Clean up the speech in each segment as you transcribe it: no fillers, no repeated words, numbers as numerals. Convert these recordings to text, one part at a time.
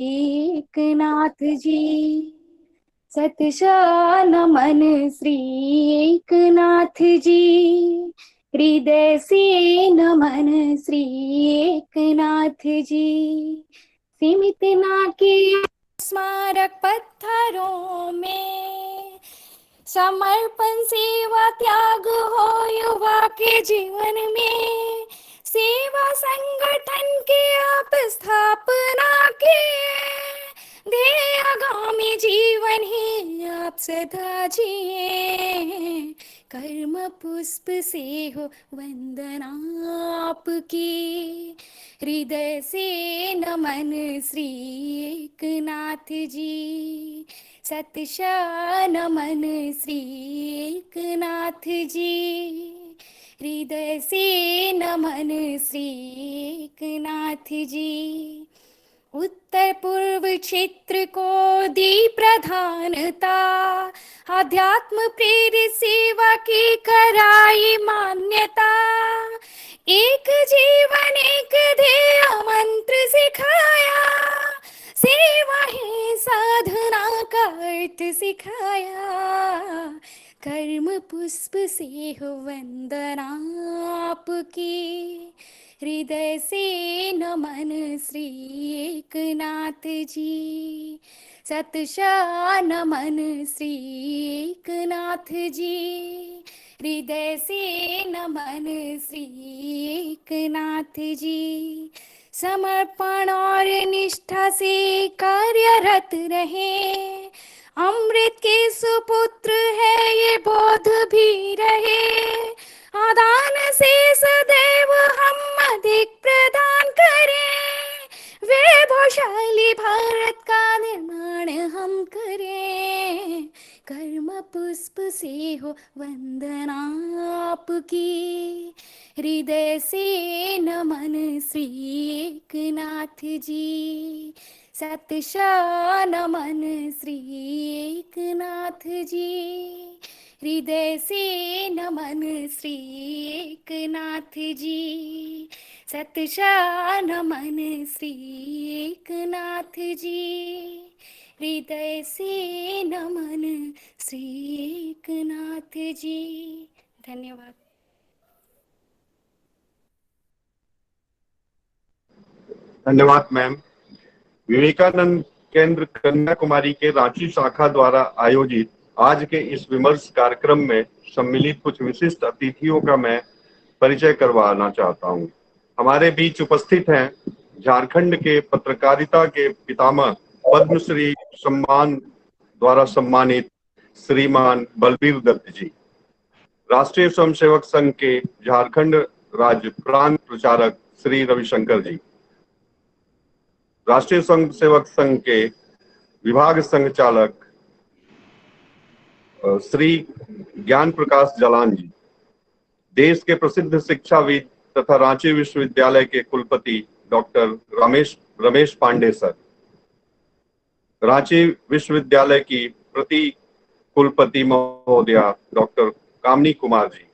एकनाथ जी। सतशा नमन श्री एकनाथ जी। हृदय से नमन श्री एकनाथ जी। सीमित ना के स्मारक पत्थरों में समर्पण सेवा त्याग हो युवा के जीवन में। सेवा संगठन के आप स्थापना के ध्येय आगामी जीवन ही आप सदा जिए। कर्म पुष्प से हो वंदना आपकी। हृदय से नमन श्री एकनाथ जी। सतशा नमन श्री एकनाथ जी। हृदय से नमन श्री एकनाथ जी। उत्तर पूर्व क्षेत्र को दी प्रधानता। आध्यात्म प्रेरित सेवा की कराई मान्यता। एक जीवन एक ध्येय मंत्र सिखाया। सेवा ही साधना का अर्थ सिखाया। कर्म पुष्प से हो वंदना आपकी। हृदय से नमन श्री एकनाथ जी। सतशा नमन श्री एकनाथ जी। हृदय से नमन श्री एकनाथ जी। समर्पण और निष्ठा से कार्यरत रहे। अमृत के सुपुत्र है ये बोध भी रहे। आदान से सदैव हम अधिक प्रदान करें। वैभवशाली भारत का निर्माण हम करें। कर्म पुष्प से हो वंदना आपकी। हृदय से नमन श्री एकनाथ जी। सतशा नमन श्री एकनाथ जी। हृदय से नमन श्री एकनाथ जी। सतशा नमन श्री एकनाथ जी। हृदय से नमन श्री एकनाथ जी। धन्यवाद। धन्यवाद मैम। विवेकानंद केंद्र कन्याकुमारी के रांची शाखा द्वारा आयोजित आज के इस विमर्श कार्यक्रम में सम्मिलित कुछ विशिष्ट अतिथियों का मैं परिचय करवाना चाहता हूं। हमारे बीच उपस्थित हैं झारखंड के पत्रकारिता के पितामह पद्मश्री सम्मान द्वारा सम्मानित श्रीमान बलबीर दत्त जी, राष्ट्रीय स्वयंसेवक संघ के झारखंड राज्य प्रांत प्रचारक श्री रविशंकर जी, राष्ट्रीय स्वयंसेवक संघ के विभाग संघचालक श्री ज्ञान प्रकाश जलान जी, देश के प्रसिद्ध शिक्षाविद तथा रांची विश्वविद्यालय के कुलपति डॉक्टर रमेश पांडे सर, रांची विश्वविद्यालय की प्रति कुलपति महोदया डॉक्टर कामनी कुमार जी,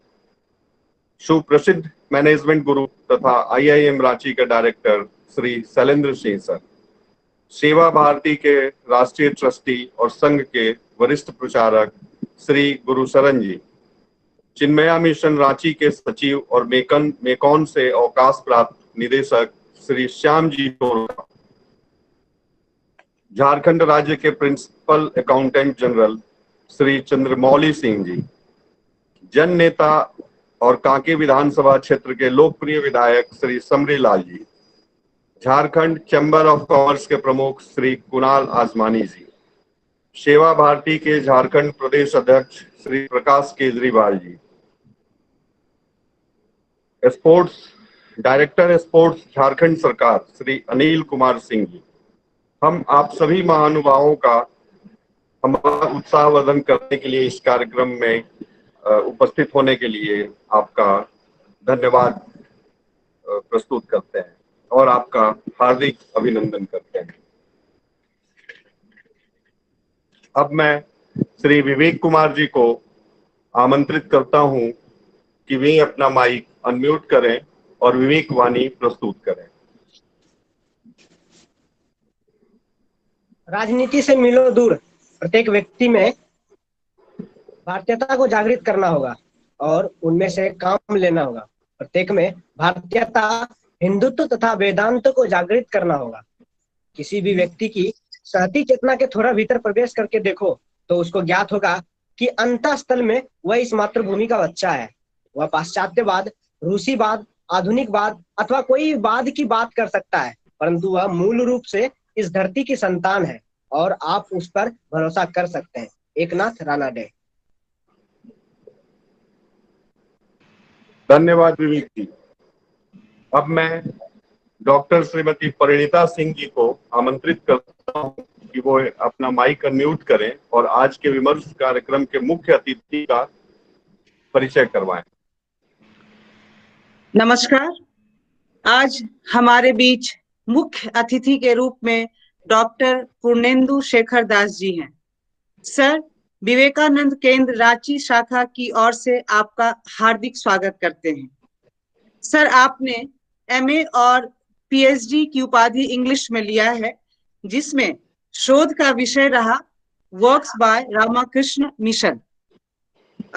सुप्रसिद्ध मैनेजमेंट गुरु तथा IIM रांची के डायरेक्टर श्री शैलेंद्र सिंह सर, सेवा भारती के राष्ट्रीय ट्रस्टी और संघ के वरिष्ठ प्रचारक श्री गुरुशरण जी, चिन्मया मिशन रांची के सचिव और मेकॉन से अवकाश प्राप्त निदेशक श्री श्याम जी टोरा, झारखंड राज्य के principal accountant general Shri Chandramouli Singh ji, जन नेता और कांके विधानसभा क्षेत्र के लोकप्रिय विधायक Shri Samri Lal ji, Jharkhand chamber of commerce के प्रमुख श्री कुणाल आसमानी जी, सेवा भारती के झारखंड प्रदेश अध्यक्ष Shri Prakash Kejriwal ji, sports director sports Jharkhand सरकार श्री अनिल कुमार सिंह जी, हम आप सभी महानुभावों का हमारा उत्साहवर्धन करने के लिए इस कार्यक्रम में उपस्थित होने के लिए आपका धन्यवाद प्रस्तुत करते हैं और आपका हार्दिक अभिनंदन करते हैं। अब मैं श्री विवेक कुमार जी को आमंत्रित करता हूं कि वे अपना माइक अनम्यूट करें और विवेक वाणी प्रस्तुत करें। राजनीति से मिलो दूर, प्रत्येक व्यक्ति में भारतीयता को जागृत करना होगा और उनमें से काम लेना होगा। प्रत्येक में भारतीयता, हिंदुत्व तथा वेदांत को जागृत करना होगा। किसी भी व्यक्ति की सहती चेतना के थोड़ा भीतर प्रवेश करके देखो तो उसको ज्ञात होगा कि अंतःस्थल में वह इस मातृभूमि का बच्चा है। वह पाश्चात्यवाद, रूसीवाद, आधुनिकवाद अथवा कोई वाद की बात कर सकता है, परंतु वह मूल रूप से इस धरती की संतान है और आप उस पर भरोसा कर सकते हैं। एकनाथ रानाडे। धन्यवाद विवेक जी। अब मैं डॉक्टर श्रीमती परिणीता सिंह जी को आमंत्रित करता हूं कि वो अपना माइक अनम्यूट करें और आज के विमर्श कार्यक्रम के मुख्य अतिथि का परिचय करवाएं। नमस्कार। आज हमारे बीच मुख्य अतिथि के रूप में डॉक्टर पूर्णेंदु शेखर दास जी हैं। सर, विवेकानंद केंद्र रांची शाखा की ओर से आपका हार्दिक स्वागत करते हैं। सर, आपने एमए और पीएचडी की उपाधि इंग्लिश में लिया है, जिसमें शोध का विषय रहा वर्क्स बाय रामाकृष्ण मिशन।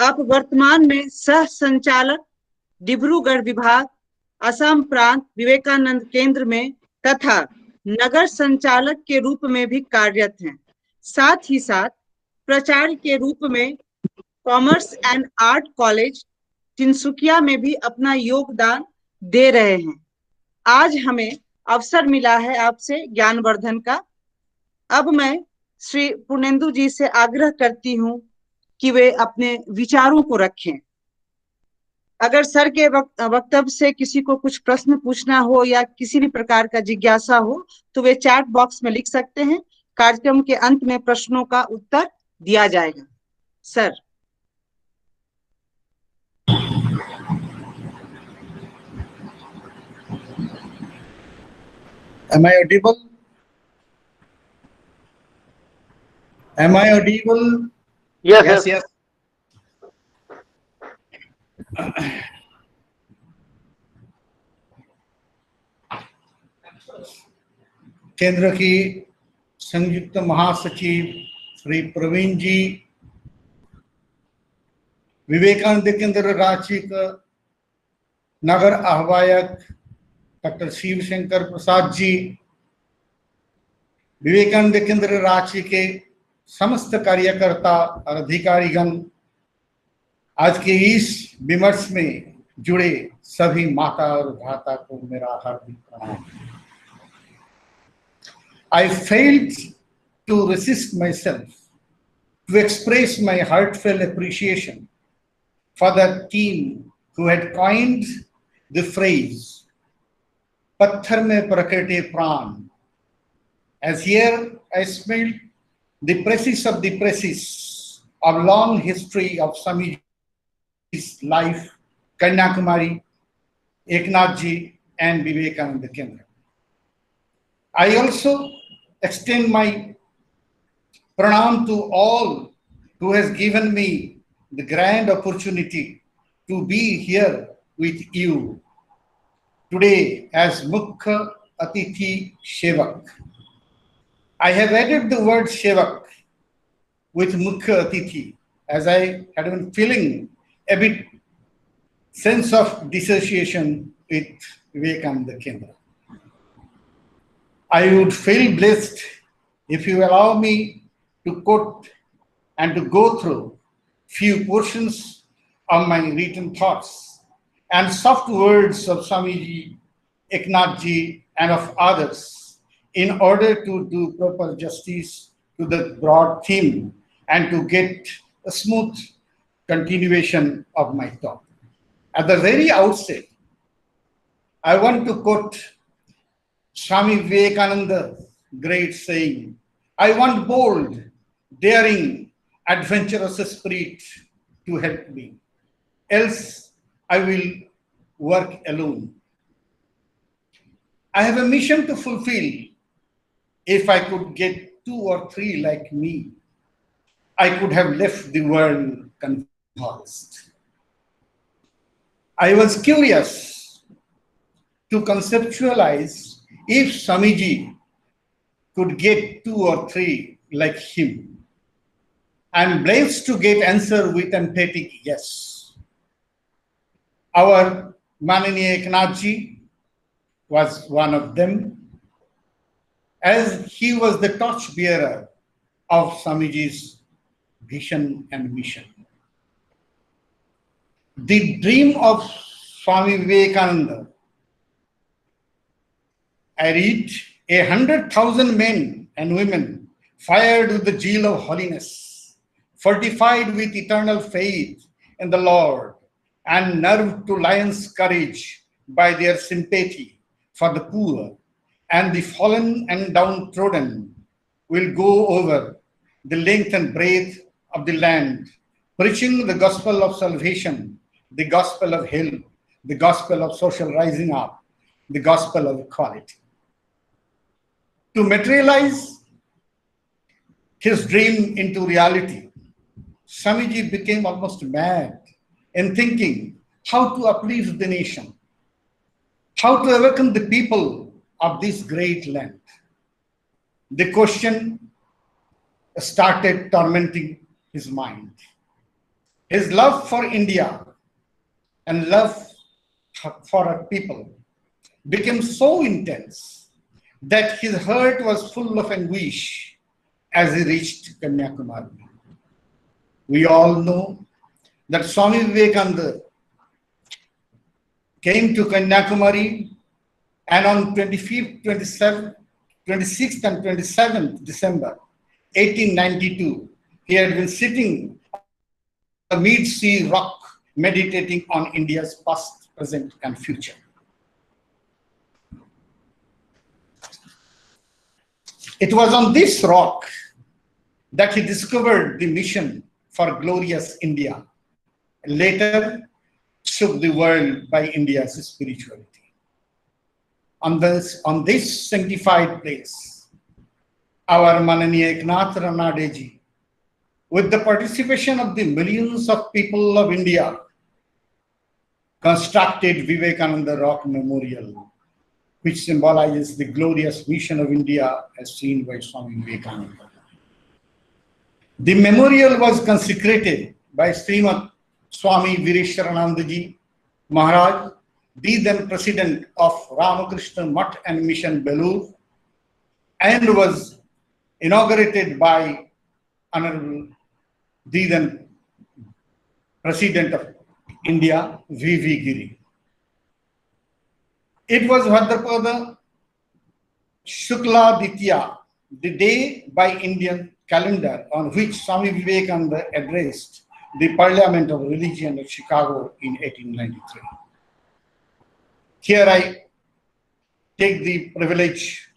आप वर्तमान में सह संचालक डिब्रूगढ़ विभाग, असम प्रांत विवेकानंद केंद्र में तथा नगर संचालक के रूप में भी कार्यरत हैं। साथ ही साथ प्राचार्य के रूप में commerce and art college Tinsukia में भी अपना योगदान दे रहे हैं। आज हमें अवसर मिला है आपसे ज्ञानवर्धन का। अब मैं श्री पूर्णेंदु जी से आग्रह करती हूं कि वे अपने विचारों को रखें। अगर सर के वक्तव्य से किसी को कुछ प्रश्न पूछना हो या किसी भी प्रकार का जिज्ञासा हो तो वे चैट बॉक्स में लिख सकते हैं। कार्यक्रम के अंत में प्रश्नों का उत्तर दिया जाएगा। Sir. Am I audible? Am I audible? Yes. केंद्र की संयुक्त महासचिव श्री प्रवीण जी, विवेकानंद केंद्र रांची का नगर आह्वायक डॉक्टर शिवशंकर प्रसाद जी, विवेकानंद केंद्र रांची के समस्त कार्यकर्ता और अधिकारीगण, आज के इस विमर्श में जुड़े सभी माता और भ्राता को मेरा हार्दिक प्रणाम। I failed to resist myself to express my heartfelt appreciation for the team who had coined the phrase "Patthar mein prakate pran." As here I smelled the precious of the precious of long history of Swamiji's life, Kanyakumari, Eknath Ji and Vivekananda Kendra. I also extend my pranam to all who has given me the grand opportunity to be here with you today as Mukhya Atithi Sevak. I have added the word Sevak with Mukhya Atithi as I had been feeling a bit sense of dissociation with Vivekananda Kendra. I would feel blessed if you allow me to quote and to go through few portions of my written thoughts and soft words of Swamiji, Eknath Ji and of others in order to do proper justice to the broad theme and to get a smooth continuation of my talk. At the very outset, I want to quote Swami Vivekananda's great saying, "I want bold, daring, adventurous spirit to help me, else I will work alone. I have a mission to fulfill. If I could get 2 or 3 like me, I could have left the world confused." I was curious to conceptualize if Swamiji could get 2 or 3 like him. I'm blessed to get answer with emphatic yes. Our Mananiya Eknathji was one of them, as he was the torch bearer of Swamiji's vision and mission. The dream of Swami Vivekananda, I read, 100,000 men and women fired with the zeal of holiness, fortified with eternal faith in the Lord, and nerved to lion's courage by their sympathy for the poor and the fallen and downtrodden, will go over the length and breadth of the land, preaching the gospel of salvation, the gospel of help, the gospel of social rising up, the gospel of equality. To materialize his dream into reality, Swamiji became almost mad in thinking how to uplift the nation, how to awaken the people of this great land. The question started tormenting his mind. His love for India and love for our people became so intense that his heart was full of anguish as he reached Kanyakumari. We all know that Swami Vivekananda came to Kanyakumari, and on 25th, 27th, 26th and 27th December 1892, he had been sitting on a mid-sea rock meditating on India's past, present and future. It was on this rock that he discovered the mission for glorious India, later shook the world by India's spirituality. On this sanctified place, our Mananiya Eknath Ranadeji, with the participation of the millions of people of India, constructed Vivekananda Rock Memorial, which symbolizes the glorious mission of India as seen by Swami Vivekananda. The memorial was consecrated by Srimad Swami Vireshwaranandaji Maharaj, the then president of Ramakrishna Mutt and Mission Belur, and was inaugurated by Honorable the then President of India, V.V. Giri. It was Bhadrapada Shukla Ditya, the day by Indian calendar on which Swami Vivekananda addressed the Parliament of Religion at Chicago in 1893. Here I take the privilege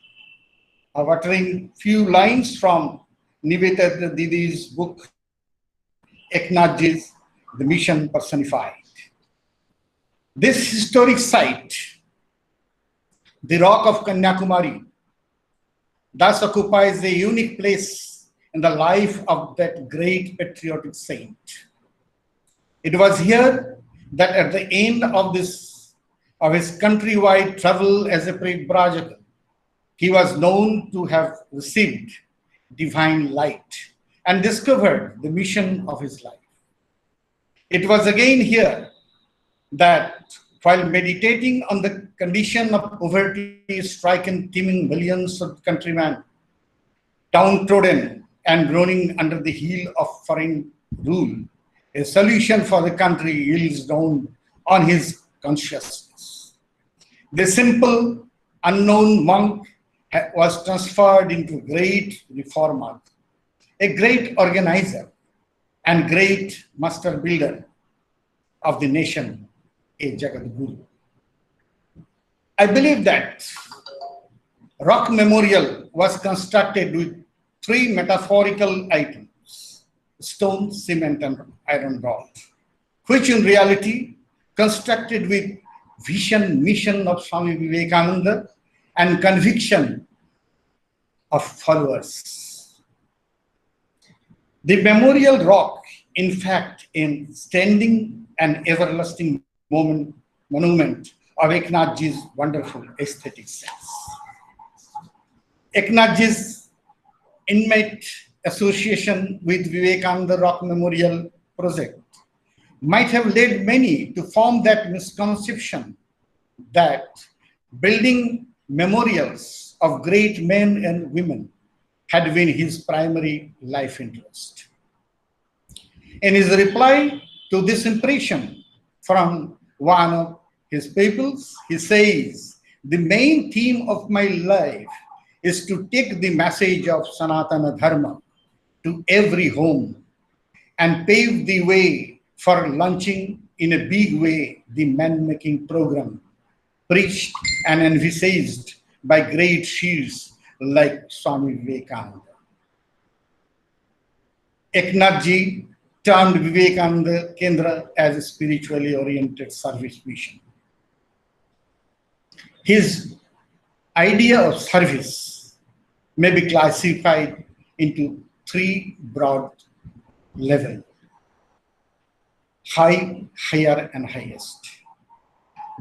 of uttering few lines from Nivedita Didi's book, Eknathji's The Mission Personified. This historic site, the rock of Kanyakumari, thus occupies a unique place in the life of that great patriotic saint. It was here that at the end of his countrywide travel as a Parivrajaka, he was known to have received divine light and discovered the mission of his life. It was again here that while meditating on the condition of poverty striking teeming millions of countrymen, downtrodden and groaning under the heel of foreign rule, a solution for the country yields down on his consciousness. The simple, unknown monk was transferred into great reformer, a great organizer and great master builder of the nation, a Jagadguru. I believe that Rock Memorial was constructed with three metaphorical items: stone, cement and iron rod, which in reality constructed with vision, mission of Swami Vivekananda and conviction of followers. The memorial rock, in fact, in standing an everlasting monument of Eknathji's wonderful aesthetic sense. Eknathji's intimate association with Vivekananda Rock Memorial Project might have led many to form that misconception that building memorials of great men and women had been his primary life interest. In his reply to this impression from one of his pupils, he says, "The main theme of my life is to take the message of Sanatana Dharma to every home and pave the way for launching in a big way the man-making program preached and envisaged by great seers like Swami Vivekananda." Eknathji termed Vivekananda Kendra as a spiritually oriented service mission. His idea of service may be classified into three broad levels: high, higher, and highest.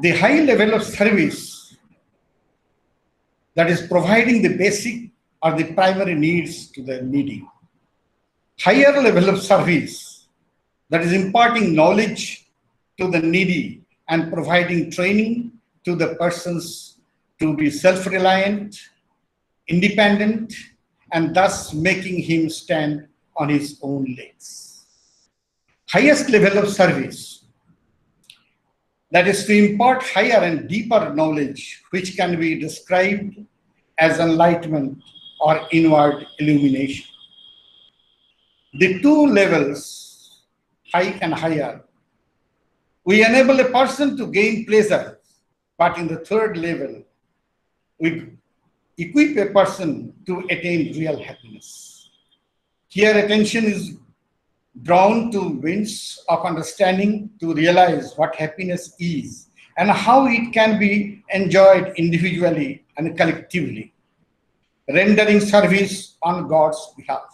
The high level of service, that is providing the basic or the primary needs to the needy. Higher level of service, that is imparting knowledge to the needy and providing training to the persons to be self-reliant, independent, and thus making him stand on his own legs. Highest level of service, that is to impart higher and deeper knowledge, which can be described as enlightenment or inward illumination. The two levels, high and higher, we enable a person to gain pleasure, but in the third level, we equip a person to attain real happiness. Here attention is drawn to winds of understanding to realize what happiness is and how it can be enjoyed individually and collectively. Rendering service on God's behalf.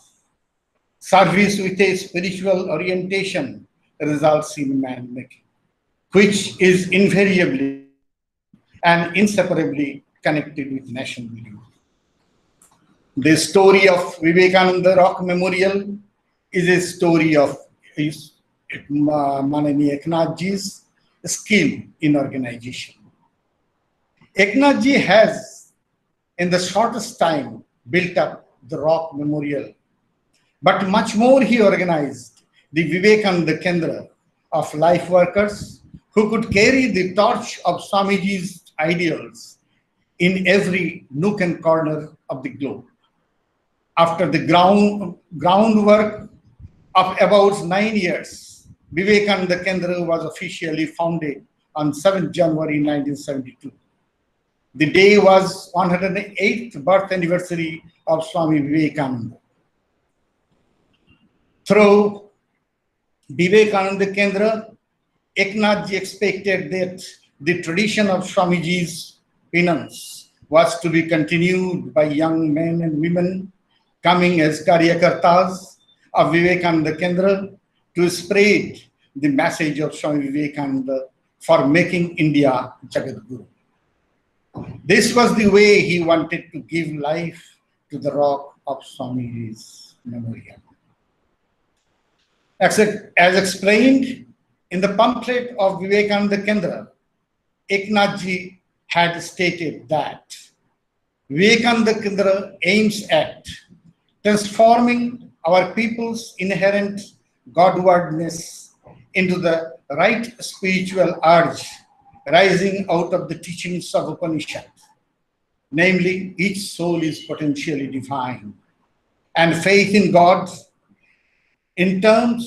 Service with a spiritual orientation results in man-making, which is invariably and inseparably connected with nation building. The story of Vivekananda Rock Memorial is a story of Mananiya Eknathji's skill in organization. Eknathji has, in the shortest time, built up the Rock Memorial, but much more he organized the Vivekananda Kendra of life workers who could carry the torch of Swamiji's ideals in every nook and corner of the globe. After the groundwork of about 9 years, Vivekananda Kendra was officially founded on 7th January 1972. The day was 108th birth anniversary of Swami Vivekananda. Through Vivekananda Kendra, Eknathji expected that the tradition of Swamiji's penance was to be continued by young men and women coming as Karyakartas of Vivekananda Kendra to spread the message of Swami Vivekananda for making India Jagadguru. This was the way he wanted to give life to the rock of Swamiji's memorial. As explained in the pamphlet of Vivekananda Kendra, Eknathji had stated that Vivekananda Kendra aims at transforming our people's inherent Godwardness into the right spiritual urge rising out of the teachings of Upanishad. Namely, each soul is potentially divine, and faith in God in turn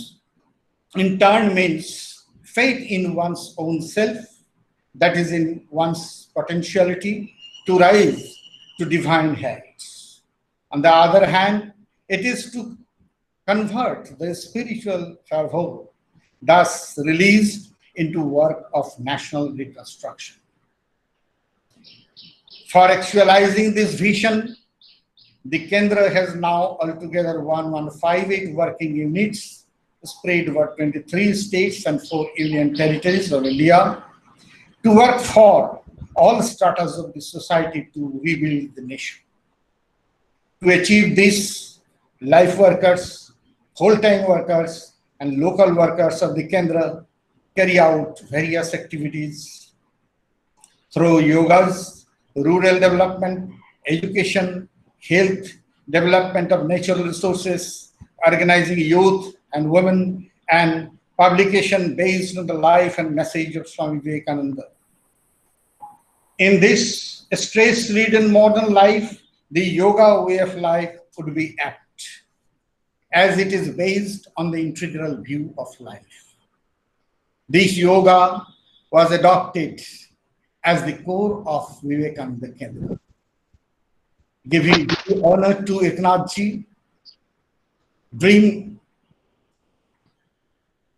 means faith in one's own self, that is in one's potentiality to rise to divine heights. On the other hand, it is to convert the spiritual fervor thus released into work of national reconstruction. For actualizing this vision, the Kendra has now altogether 1158 working units spread over 23 states and 4 union territories of India to work for all stratas of the society to rebuild the nation. To achieve this, life workers, whole-time workers, and local workers of the Kendra carry out various activities through yogas, rural development, education, health, development of natural resources, organizing youth and women, and publication based on the life and message of Swami Vivekananda. In this stress-ridden modern life, the yoga way of life would be apt, as it is based on the integral view of life. This yoga was adopted as the core of Vivekananda Kendra. Giving due honor to Eknath Ji, during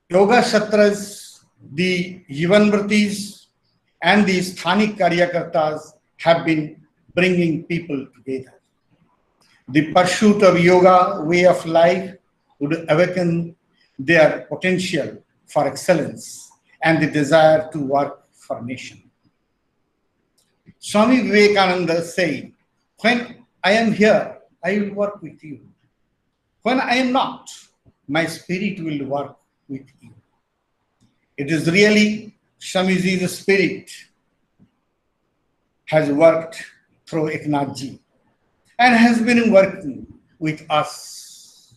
Yoga Satras, the Jivanvratis and the Sthanik Karyakartas have been bringing people together. The pursuit of yoga way of life would awaken their potential for excellence and the desire to work for nation. Swami Vivekananda said, "When I am here, I will work with you. When I am not, my spirit will work with you." It is really Swamiji's spirit has worked through Eknath Ji and has been working with us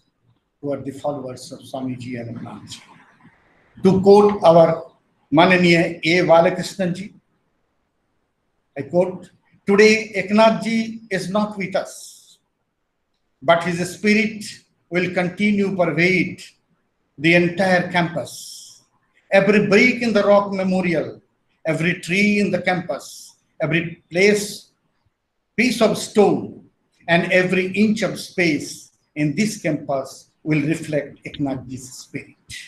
who are the followers of Swamiji and Eknath Ji. To quote our Mananiya A. Balakrishnan Ji, I quote, "Today Eknath Ji is not with us, but his spirit will continue to pervade the entire campus. Every brick in the rock memorial, every tree in the campus, every piece of stone, and every inch of space in this campus will reflect Eknath Ji's spirit."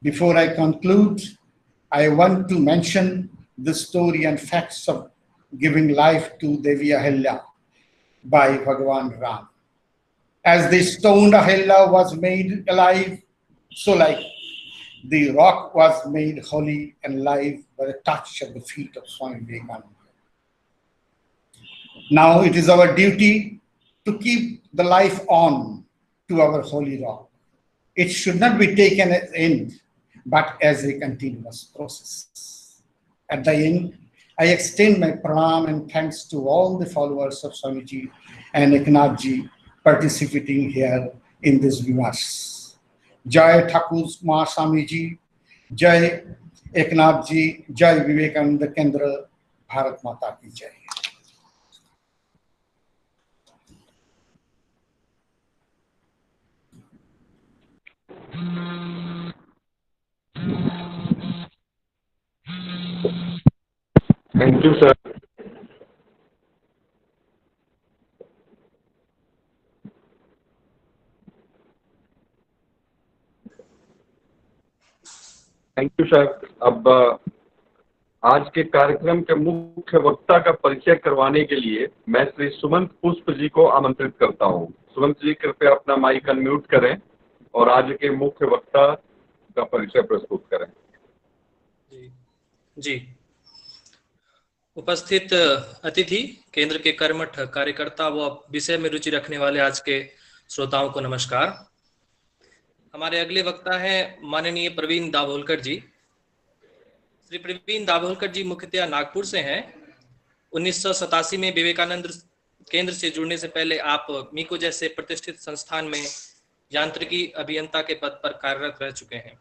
Before I conclude, I want to mention the story and facts of giving life to Devi Ahilya by Bhagavan Ram. As the stoned Ahilya was made alive, so like the rock was made holy and live by the touch of the feet of Swami Vivekananda. Now it is our duty to keep the life on to our holy rock. It should not be taken as end, but as a continuous process. At the end, I extend my pranam and thanks to all the followers of Swamiji and Eknath Ji participating here in this Vimas. Jai Thakur Ma Swami Ji, Jai Eknath Ji, Jai Vivekananda Kendra, Bharat Mata Ki Jai. Thank you, sir. Thank you sir. अब आज के कार्यक्रम के मुख्य वक्ता का परिचय करवाने के लिए मैं श्री सुमंत पुष्प जी को आमंत्रित करता हूं। सुमंत जी कृपया अपना माइक अनम्यूट करें और आज के मुख्य वक्ता का परिचय प्रस्तुत करें। जी, उपस्थित अतिथि, केंद्र के कर्मठ कार्यकर्ता व विषय में रुचि रखने वाले आज के श्रोताओं को नमस्कार। हमारे अगले वक्ता हैं माननीय प्रवीण दाभोलकर जी। श्री प्रवीण दाभोलकर जी मुख्यतः नागपुर से हैं। 1987 में विवेकानंद केंद्र से जुड़ने से पहले आप मीको जैसे प्रतिष्ठित संस्थान में यांत्रिकी अभियंता के पद पर कार्यरत रह चुके हैं।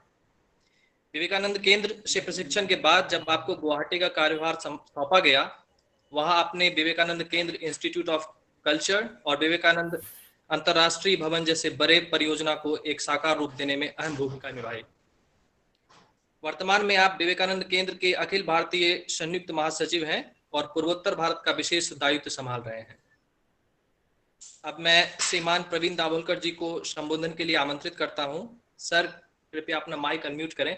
विवेकानंद केंद्र से प्रशिक्षण के बाद जब आपको गुवाहाटी का कार्यभार सौंपा गया, वहां आपने विवेकानंद केंद्र इंस्टीट्यूट ऑफ कल्चर और विवेकानंद अंतर्राष्ट्रीय भवन जैसे बड़े परियोजना को एक साकार रूप देने में अहम भूमिका निभाई। वर्तमान में आप विवेकानंद केंद्र के अखिल भारतीय संयुक्त महासचिव हैं और पूर्वोत्तर भारत का विशेष दायित्व संभाल रहे हैं। अब मैं श्रीमान प्रवीण दाभोलकर जी को संबोधन के लिए आमंत्रित करता हूं। सर, कृपया अपना माइक अनम्यूट करें।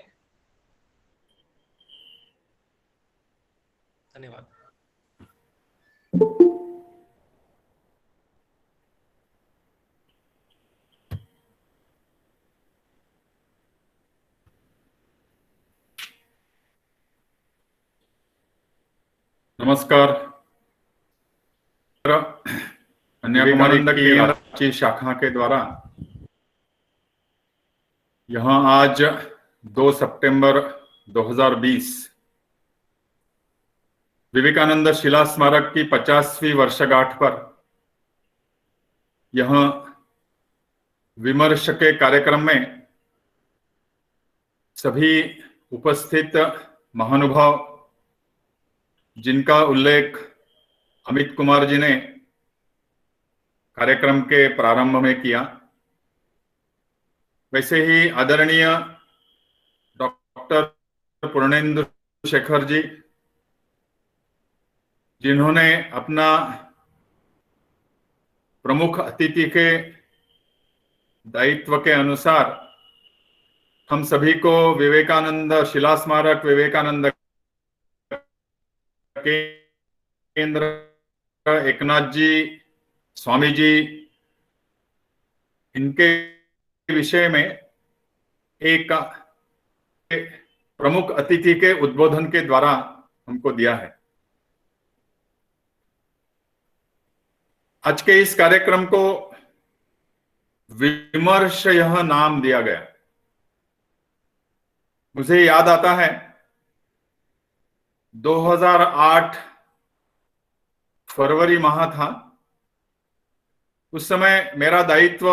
धन्यवाद। नमस्कार। कन्याकुमारी की रांची शाखा के द्वारा यहाँ आज 2 सितंबर 2020 विवेकानंद शिला स्मारक की 50वीं वर्षगांठ पर यहाँ विमर्श के कार्यक्रम में सभी उपस्थित महानुभाव, जिनका उल्लेख अमित कुमार जी ने कार्यक्रम के प्रारंभ में किया, वैसे ही आदरणीय डॉक्टर पूर्णेंदु शेखर जी, जिन्होंने अपना प्रमुख अतिथि के दायित्व के अनुसार हम सभी को विवेकानंद शिला स्मारक, विवेकानंद केंद्र, एकनाथ जी, स्वामी जी, इनके विषय में एक प्रमुख अतिथि के उद्बोधन के द्वारा हमको दिया है। आज के इस कार्यक्रम को विमर्श यह नाम दिया गया। मुझे याद आता है 2008 फरवरी माह था। उस समय मेरा दायित्व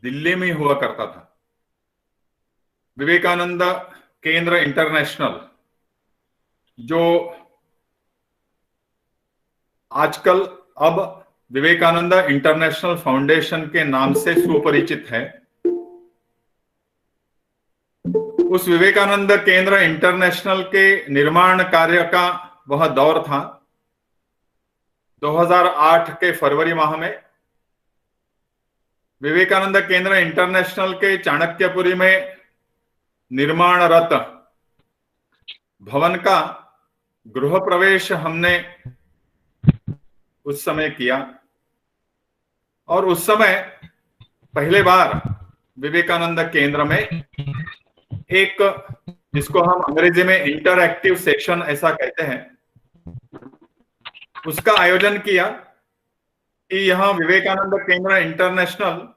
दिल्ली में हुआ करता था। विवेकानंद केंद्र इंटरनेशनल, जो आजकल अब विवेकानंद इंटरनेशनल फाउंडेशन के नाम से सुपरिचित है, उस विवेकानंद केंद्र इंटरनेशनल के निर्माण कार्य का वह दौर था। 2008 के फरवरी माह में विवेकानंद केंद्र इंटरनेशनल के चाणक्यपुरी में निर्माणरत भवन का गृह प्रवेश हमने उस समय किया, और उस समय पहले बार विवेकानंद केंद्र में एक, जिसको हम अंग्रेजी में इंटरएक्टिव सेक्शन ऐसा कहते हैं, उसका आयोजन किया कि यहाँ विवेकानंद केंद्र इंटरनेशनल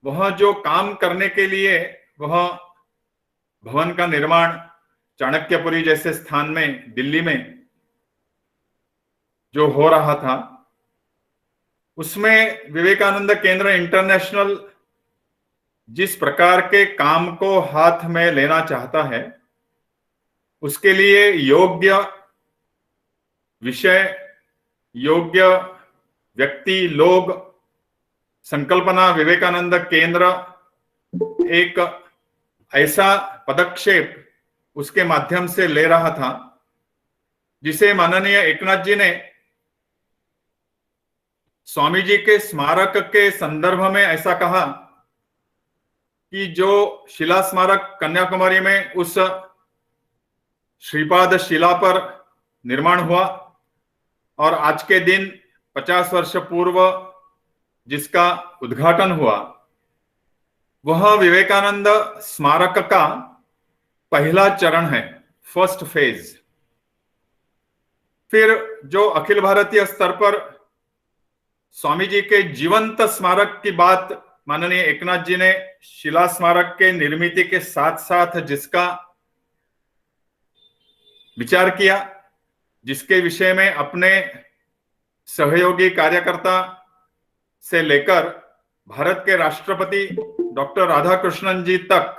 वह जो काम करने के लिए वह भवन का निर्माण चाणक्यपुरी जैसे स्थान में, दिल्ली में जो हो रहा था, उसमें विवेकानंद केंद्र इंटरनेशनल जिस प्रकार के काम को हाथ में लेना चाहता है, उसके लिए योग्य विषय, योग्य व्यक्ति, लोग, संकल्पना विवेकानंद केंद्र एक ऐसा पदक्षेप उसके माध्यम से ले रहा था, जिसे माननीय एकनाथ जी ने स्वामी जी के स्मारक के संदर्भ में ऐसा कहा कि जो शिला स्मारक कन्याकुमारी में उस श्रीपाद शिला पर निर्माण हुआ और आज के दिन 50 वर्ष पूर्व जिसका उद्घाटन हुआ, वह विवेकानंद स्मारक का पहला चरण है, फर्स्ट फेज। फिर जो अखिल भारतीय स्तर पर स्वामी जी के जीवंत स्मारक की बात माननीय एकनाथ जी ने शिला स्मारक के निर्मिति के साथ साथ जिसका विचार किया, जिसके विषय में अपने सहयोगी कार्यकर्ता से लेकर भारत के राष्ट्रपति डॉक्टर राधाकृष्णन जी तक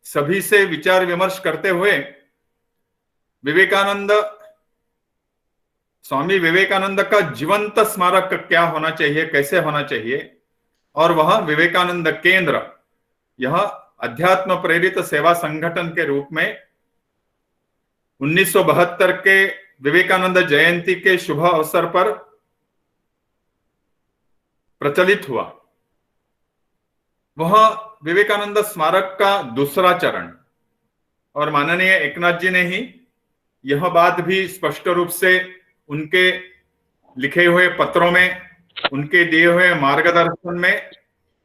सभी से विचार विमर्श करते हुए विवेकानंद, स्वामी विवेकानंद का जीवंत स्मारक क्या होना चाहिए, कैसे होना चाहिए, और वह विवेकानंद केंद्र यह अध्यात्म प्रेरित सेवा संगठन के रूप में 1972 के विवेकानंद जयंती के शुभ अवसर पर प्रचलित हुआ। वह विवेकानंद स्मारक का दूसरा चरण, और माननीय एकनाथ जी ने ही यह बात भी स्पष्ट रूप से उनके लिखे हुए पत्रों में, उनके दिए हुए मार्गदर्शन में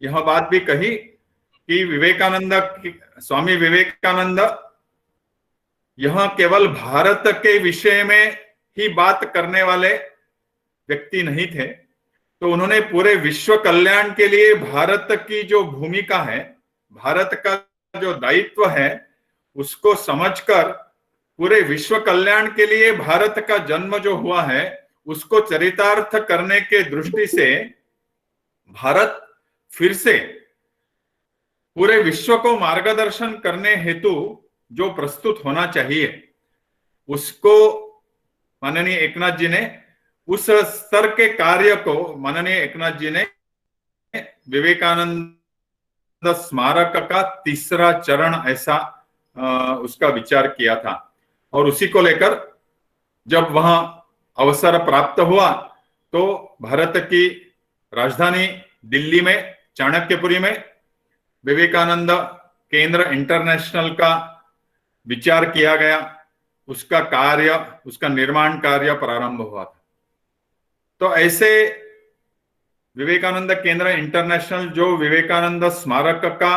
यह बात भी कही कि विवेकानंद, स्वामी विवेकानंद यह केवल भारत के विषय में ही बात करने वाले व्यक्ति नहीं थे, तो उन्होंने पूरे विश्व कल्याण के लिए भारत की जो भूमिका है, भारत का जो दायित्व है, उसको समझकर पूरे विश्व कल्याण के लिए भारत का जन्म जो हुआ है उसको चरितार्थ करने के दृष्टि से भारत फिर से पूरे विश्व को मार्गदर्शन करने हेतु जो प्रस्तुत होना चाहिए उसको माननीय एकनाथ जी ने, उस स्तर के कार्य को माननीय एकनाथ जी ने विवेकानंद स्मारक का तीसरा चरण ऐसा उसका विचार किया था। और उसी को लेकर जब वहां अवसर प्राप्त हुआ तो भारत की राजधानी दिल्ली में चाणक्यपुरी में विवेकानंद केंद्र इंटरनेशनल का विचार किया गया, उसका कार्य, उसका निर्माण कार्य प्रारंभ हुआ था। तो ऐसे विवेकानंद केंद्र इंटरनेशनल जो विवेकानंद स्मारक का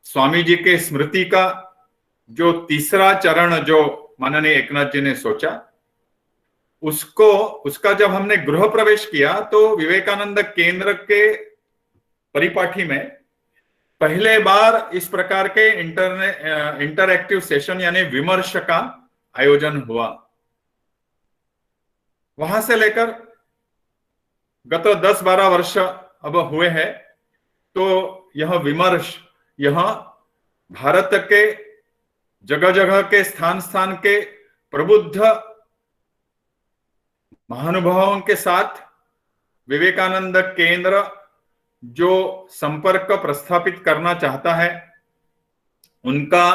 स्वामी जी के स्मृति का जो तीसरा चरण जो माननीय एकनाथ जी ने सोचा, उसका जब हमने गृह प्रवेश किया तो विवेकानंद केंद्र के परिपाठी में पहले बार इस प्रकार के इंटरएक्टिव सेशन यानी विमर्श का आयोजन हुआ। वहां से लेकर गत 10-12 वर्ष अब हुए हैं, तो यह विमर्श, यह भारत के जगह जगह के स्थान के प्रबुद्ध महानुभावों के साथ विवेकानंद केंद्र जो संपर्क प्रस्थापित करना चाहता है, उनका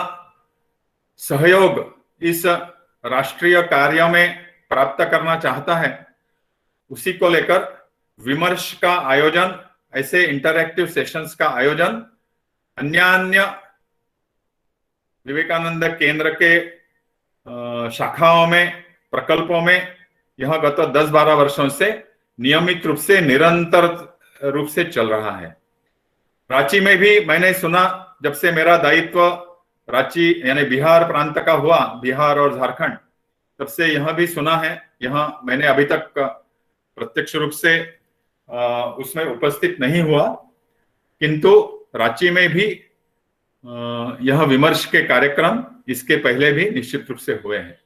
सहयोग इस राष्ट्रीय कार्य में प्राप्त करना चाहता है, उसी को लेकर विमर्श का आयोजन, ऐसे इंटरएक्टिव सेशंस का आयोजन अन्य विवेकानंद केंद्र के शाखाओं में, प्रकल्पों में यह गत 10-12 वर्षों से नियमित रूप से, निरंतर रूप से चल रहा है। रांची में भी मैंने सुना, जब से मेरा दायित्व रांची यानी बिहार प्रांत का हुआ, बिहार और झारखंड, तब से यह भी सुना है, यह मैंने अभी तक प्रत्यक्ष रूप से उसमें उपस्थित नहीं हुआ, किंतु रांची में भी यह विमर्श के कार्यक्रम इसके पहले भी निश्चित रूप से हुए हैं।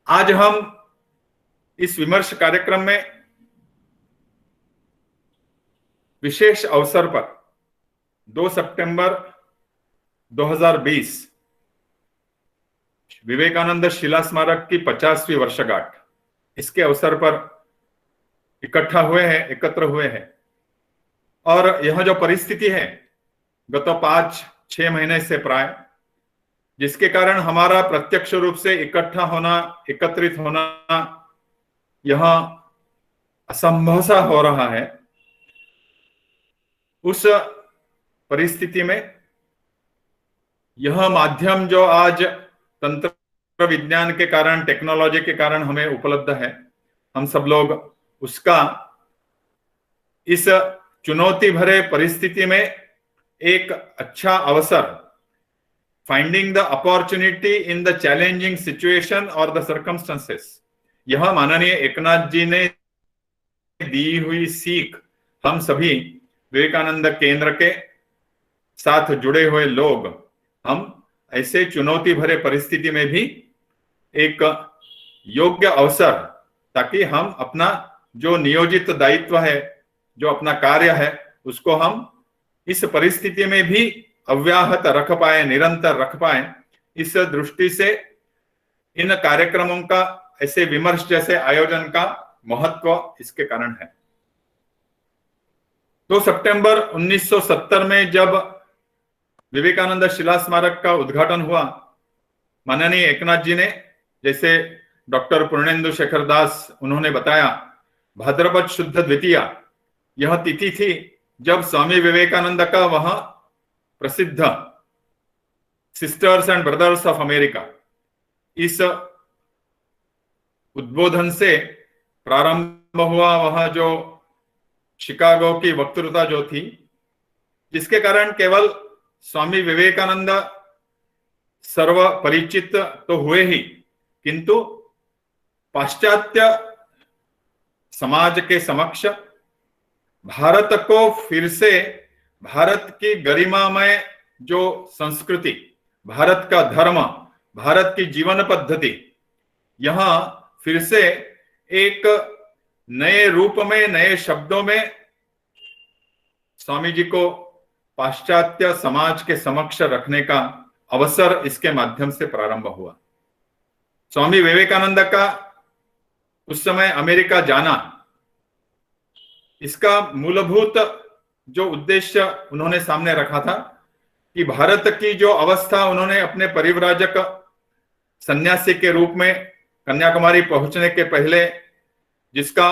आज हम इस विमर्श कार्यक्रम में विशेष अवसर पर 2 सितंबर 2020 विवेकानंद शिला स्मारक की 50वीं वर्षगांठ, इसके अवसर पर एकत्र हुए हैं। और यह जो परिस्थिति है गत 5-6 महीने से प्राय, जिसके कारण हमारा प्रत्यक्ष रूप से इकट्ठा होना, एकत्रित होना यह असंभव सा हो रहा है, उस परिस्थिति में यह माध्यम जो आज तंत्र विज्ञान के कारण, टेक्नोलॉजी के कारण हमें उपलब्ध है, हम सब लोग उसका इस चुनौती भरे परिस्थिति में एक अच्छा अवसर, finding the opportunity in the challenging situation और द सर्कमस्टेंसेस, यह माननीय एकनाथ जी ने दी हुई सीख हम सभी विवेकानंद केंद्र के साथ जुड़े हुए लोग, हम ऐसे चुनौती भरे परिस्थिति में भी एक योग्य अवसर, ताकि हम अपना जो नियोजित दायित्व है, जो अपना कार्य है, उसको हम इस परिस्थिति में भी अव्याहत रख पाए, निरंतर रख पाए, इस दृष्टि से इन कार्यक्रमों का, ऐसे विमर्श जैसे आयोजन का महत्व इसके कारण है। 2 सितंबर 1970 में जब विवेकानंद शिला स्मारक का उद्घाटन हुआ, माननीय एकनाथ जी ने, जैसे डॉक्टर पूर्णेंदु शेखर दास उन्होंने बताया, भाद्रपद शुद्ध द्वितीया यह तिथि थी जब स्वामी विवेकानंद का वह प्रसिद्ध sisters and brothers of America, इस उद्बोधन से प्रारंभ हुआ वह जो शिकागो की वक्तृता जो थी, जिसके कारण केवल स्वामी विवेकानंद सर्व परिचित तो हुए ही, किंतु पाश्चात्य समाज के समक्ष भारत को फिर से भारत की गरिमामय जो संस्कृति, भारत का धर्म, भारत की जीवन पद्धति यहां फिर से एक नए रूप में, नए शब्दों में स्वामी जी को पाश्चात्य समाज के समक्ष रखने का अवसर इसके माध्यम से प्रारंभ हुआ। स्वामी विवेकानंद का उस समय अमेरिका जाना, इसका मूलभूत जो उद्देश्य उन्होंने सामने रखा था कि भारत की जो अवस्था उन्होंने अपने परिव्राजक सन्यासी के रूप में कन्याकुमारी पहुंचने के पहले जिसका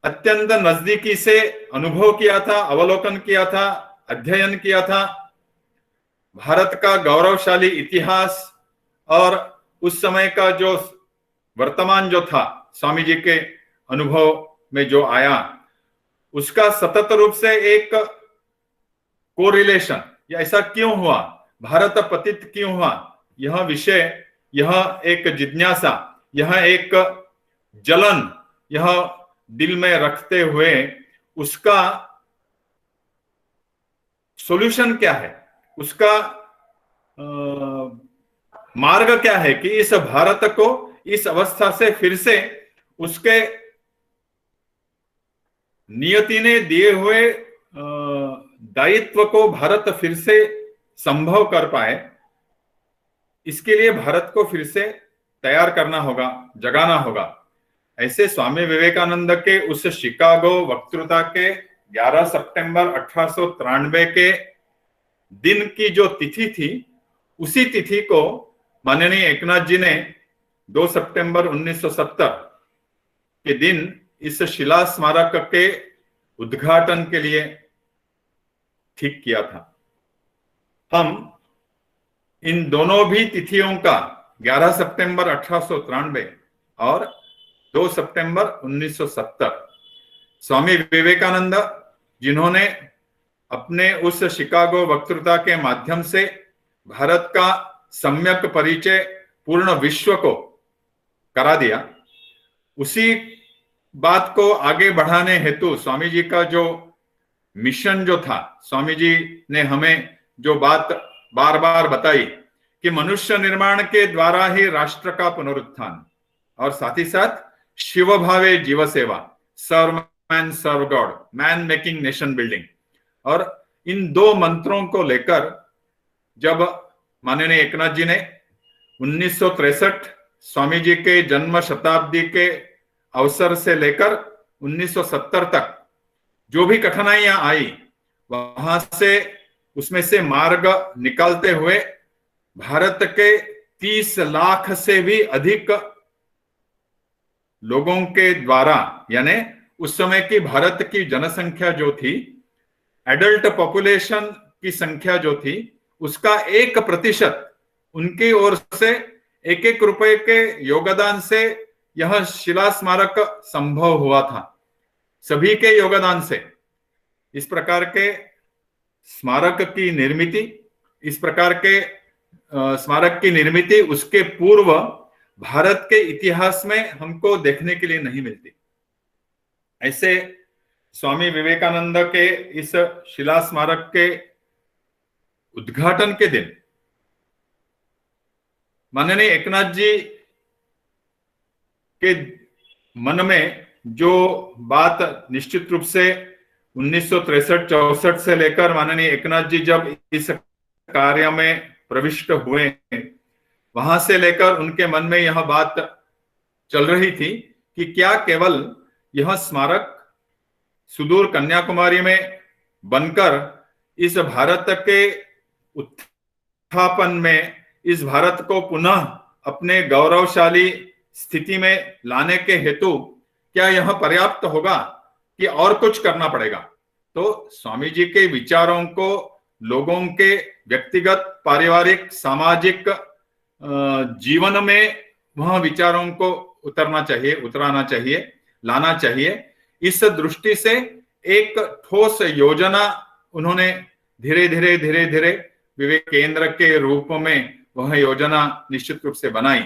अत्यंत नजदीकी से अनुभव किया था, अवलोकन किया था, अध्ययन किया था, भारत का गौरवशाली इतिहास और उस समय का जो वर्तमान जो था स्वामी जी के अनुभव में जो आया, उसका सतत रूप से एक कोरिलेशन, या ऐसा क्यों हुआ, भारत पतित क्यों हुआ, यह विषय, यह एक जिज्ञासा, यह एक जलन, यह दिल में रखते हुए उसका सॉल्यूशन क्या है, उसका मार्ग क्या है कि इस भारत को इस अवस्था से फिर से उसके नियति ने दिए हुए दायित्व को भारत फिर से संभव कर पाए, इसके लिए भारत को फिर से तैयार करना होगा, जगाना होगा। ऐसे स्वामी विवेकानंद के उस शिकागो वक्तृता के 11 सितंबर 1893 के दिन की जो तिथि थी, उसी तिथि को माननीय एकनाथ जी ने 2 सितंबर 1970 के दिन इस शिला स्मारक के उद्घाटन के लिए ठीक किया था। हम इन दोनों भी तिथियों का 11 सितंबर 1893 और 2 सितंबर 1970 स्वामी विवेकानंद जिन्होंने अपने उस शिकागो वक्तृता के माध्यम से भारत का सम्यक परिचय पूर्ण विश्व को करा दिया, उसी बात को आगे बढ़ाने हेतु स्वामी जी का जो मिशन जो था, स्वामी जी ने हमें जो बात बार बार बताई कि मनुष्य निर्माण के द्वारा ही राष्ट्र का पुनरुत्थान, और साथ ही साथ शिव भावे जीव सेवा, सर्व मैन सर्व god, man making nation building, और इन दो मंत्रों को लेकर जब माननीय एकनाथ जी ने 1963 स्वामी जी के जन्म शताब्दी के अवसर से लेकर 1970 तक जो भी कठिनाइयां आई, वहां से उसमें से मार्ग निकालते हुए भारत के 30 लाख से भी अधिक लोगों के द्वारा, यानी उस समय की भारत की जनसंख्या जो थी, एडल्ट पॉपुलेशन की संख्या जो थी, उसका 1% उनकी ओर से 1-1 रुपए के योगदान से यह शिला स्मारक संभव हुआ था, सभी के योगदान से। इस प्रकार के स्मारक की निर्मिति, इस प्रकार के स्मारक की निर्मिति उसके पूर्व भारत के इतिहास में हमको देखने के लिए नहीं मिलती। ऐसे स्वामी विवेकानंद के इस शिला स्मारक के उद्घाटन के दिन माननीय एकनाथ जी के मन में जो बात निश्चित रूप से 1963-64 से लेकर माननीय एकनाथ जी जब इस कार्य में प्रविष्ट हुए, वहां से लेकर उनके मन में यह बात चल रही थी कि क्या केवल यह स्मारक सुदूर कन्याकुमारी में बनकर इस भारत के उत्थापन में, इस भारत को पुनः अपने गौरवशाली स्थिति में लाने के हेतु क्या यह पर्याप्त होगा कि और कुछ करना पड़ेगा। तो स्वामी जी के विचारों को लोगों के व्यक्तिगत, पारिवारिक, सामाजिक जीवन में वह विचारों को उतराना चाहिए, लाना चाहिए। इस दृष्टि से एक ठोस योजना उन्होंने धीरे धीरे विवेक केंद्र के रूप में वह योजना निश्चित रूप से बनाई।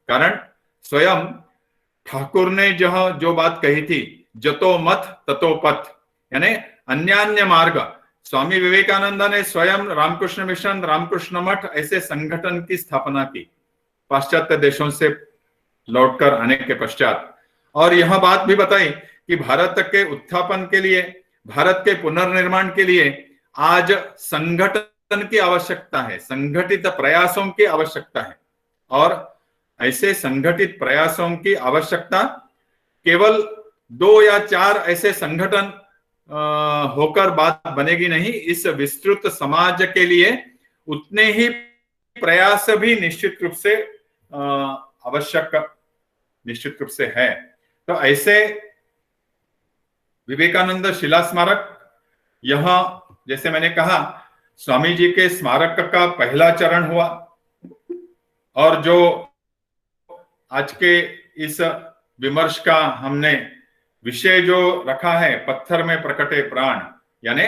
कारण स्वयं ठाकुर ने जो बात कही थी, जतो मत ततो पथ, यानी अन्यान्य मार्ग। स्वामी विवेकानंद ने स्वयं रामकृष्ण मिशन, रामकृष्ण मठ ऐसे संगठन की स्थापना की पाश्चात्य देशों से लौटकर आने के पश्चात, और यह बात भी बताई कि भारत के उत्थापन के लिए, भारत के पुनर्निर्माण के लिए आज संगठन की आवश्यकता है, संगठित प्रयासों की आवश्यकता है। और ऐसे संगठित प्रयासों की आवश्यकता केवल 2 या 4 ऐसे संगठन होकर बात बनेगी नहीं, इस विस्तृत समाज के लिए उतने ही प्रयास भी निश्चित रूप से आवश्यक निश्चित रूप से है। तो ऐसे विवेकानंद शिला स्मारक, यह जैसे मैंने कहा स्वामी जी के स्मारक का पहला चरण हुआ, और जो आज के इस विमर्श का हमने विषय जो रखा है, पत्थर में प्रकटे प्राण, यानी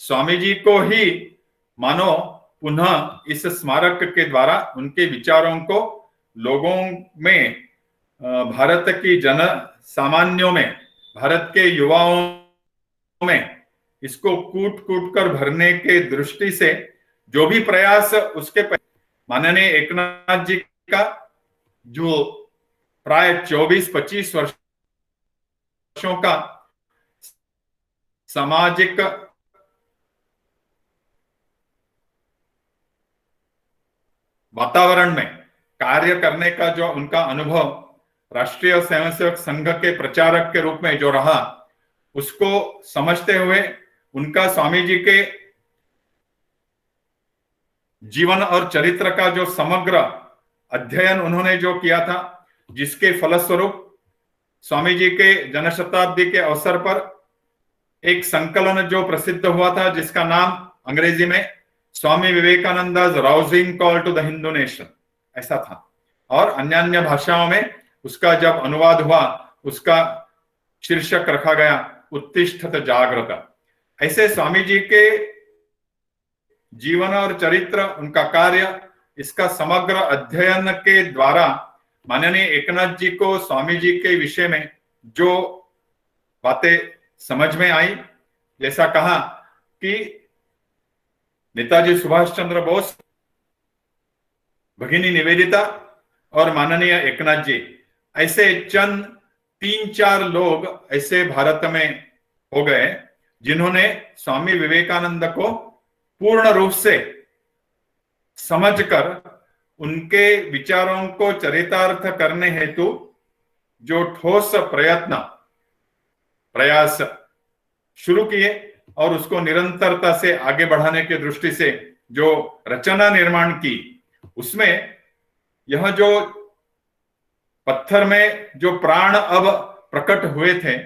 स्वामी जी को ही मानो पुनः इस स्मारक के द्वारा उनके विचारों को लोगों में, भारत की जन सामान्यों में, भारत के युवाओं में इसको कूट कूट कर भरने के दृष्टि से जो भी प्रयास उसके माननीय एकनाथ जी का जो प्राय 24-25 वर्षों का सामाजिक वातावरण में कार्य करने का जो उनका अनुभव राष्ट्रीय स्वयंसेवक संघ के प्रचारक के रूप में जो रहा, उसको समझते हुए उनका स्वामी जी के जीवन और चरित्र का जो समग्र अध्ययन उन्होंने जो किया था, जिसके फलस्वरूप स्वामी जी के जन्मशताब्दी के अवसर पर एक संकलन जो प्रसिद्ध हुआ था, जिसका नाम अंग्रेजी में Swami Vivekananda's rousing call to the Hindu nation ऐसा था, और अन्य अन्य भाषाओं में उसका जब अनुवाद हुआ, उसका शीर्षक रखा गया उत्तिष्ठत जागृत। ऐसे स्वामी जी के जीवन और चरित्र, उनका कार्य, इसका समग्र अध्ययन के द्वारा माननीय एकनाथ जी को स्वामी जी के विषय में जो बातें समझ में आई, जैसा कहा कि नेताजी सुभाष चंद्र बोस, भगिनी निवेदिता और माननीय एकनाथ जी, ऐसे चंद 3-4 लोग ऐसे भारत में हो गए जिन्होंने स्वामी विवेकानंद को पूर्ण रूप से समझकर उनके विचारों को चरितार्थ करने हेतु जो ठोस प्रयास शुरू किए और उसको निरंतरता से आगे बढ़ाने की दृष्टि से जो रचना निर्माण की, उसमें यह जो पत्थर में जो प्राण अब प्रकट हुए थे,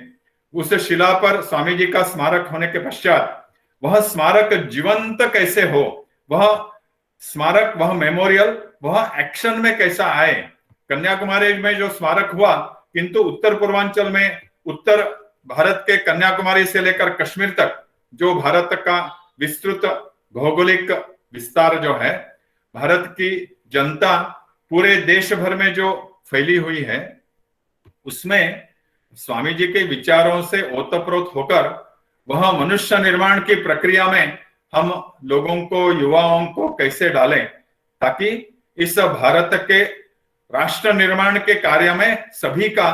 उस शिला पर स्वामी जी का स्मारक होने के पश्चात वह स्मारक जीवंत कैसे हो, वह स्मारक, वह मेमोरियल, वह एक्शन में कैसा आए। कन्याकुमारी में जो स्मारक हुआ, किंतु उत्तर पूर्वांचल में, उत्तर भारत के कन्याकुमारी से लेकर कश्मीर तक जो भारत का विस्तृत भौगोलिक विस्तार जो है, भारत की जनता पूरे देश भर में जो फैली हुई है, उसमें स्वामी जी के विचारों से ओतप्रोत होकर वह मनुष्य निर्माण की प्रक्रिया में हम लोगों को, युवाओं को कैसे डालें, ताकि इस भारत के राष्ट्र निर्माण के कार्य में सभी का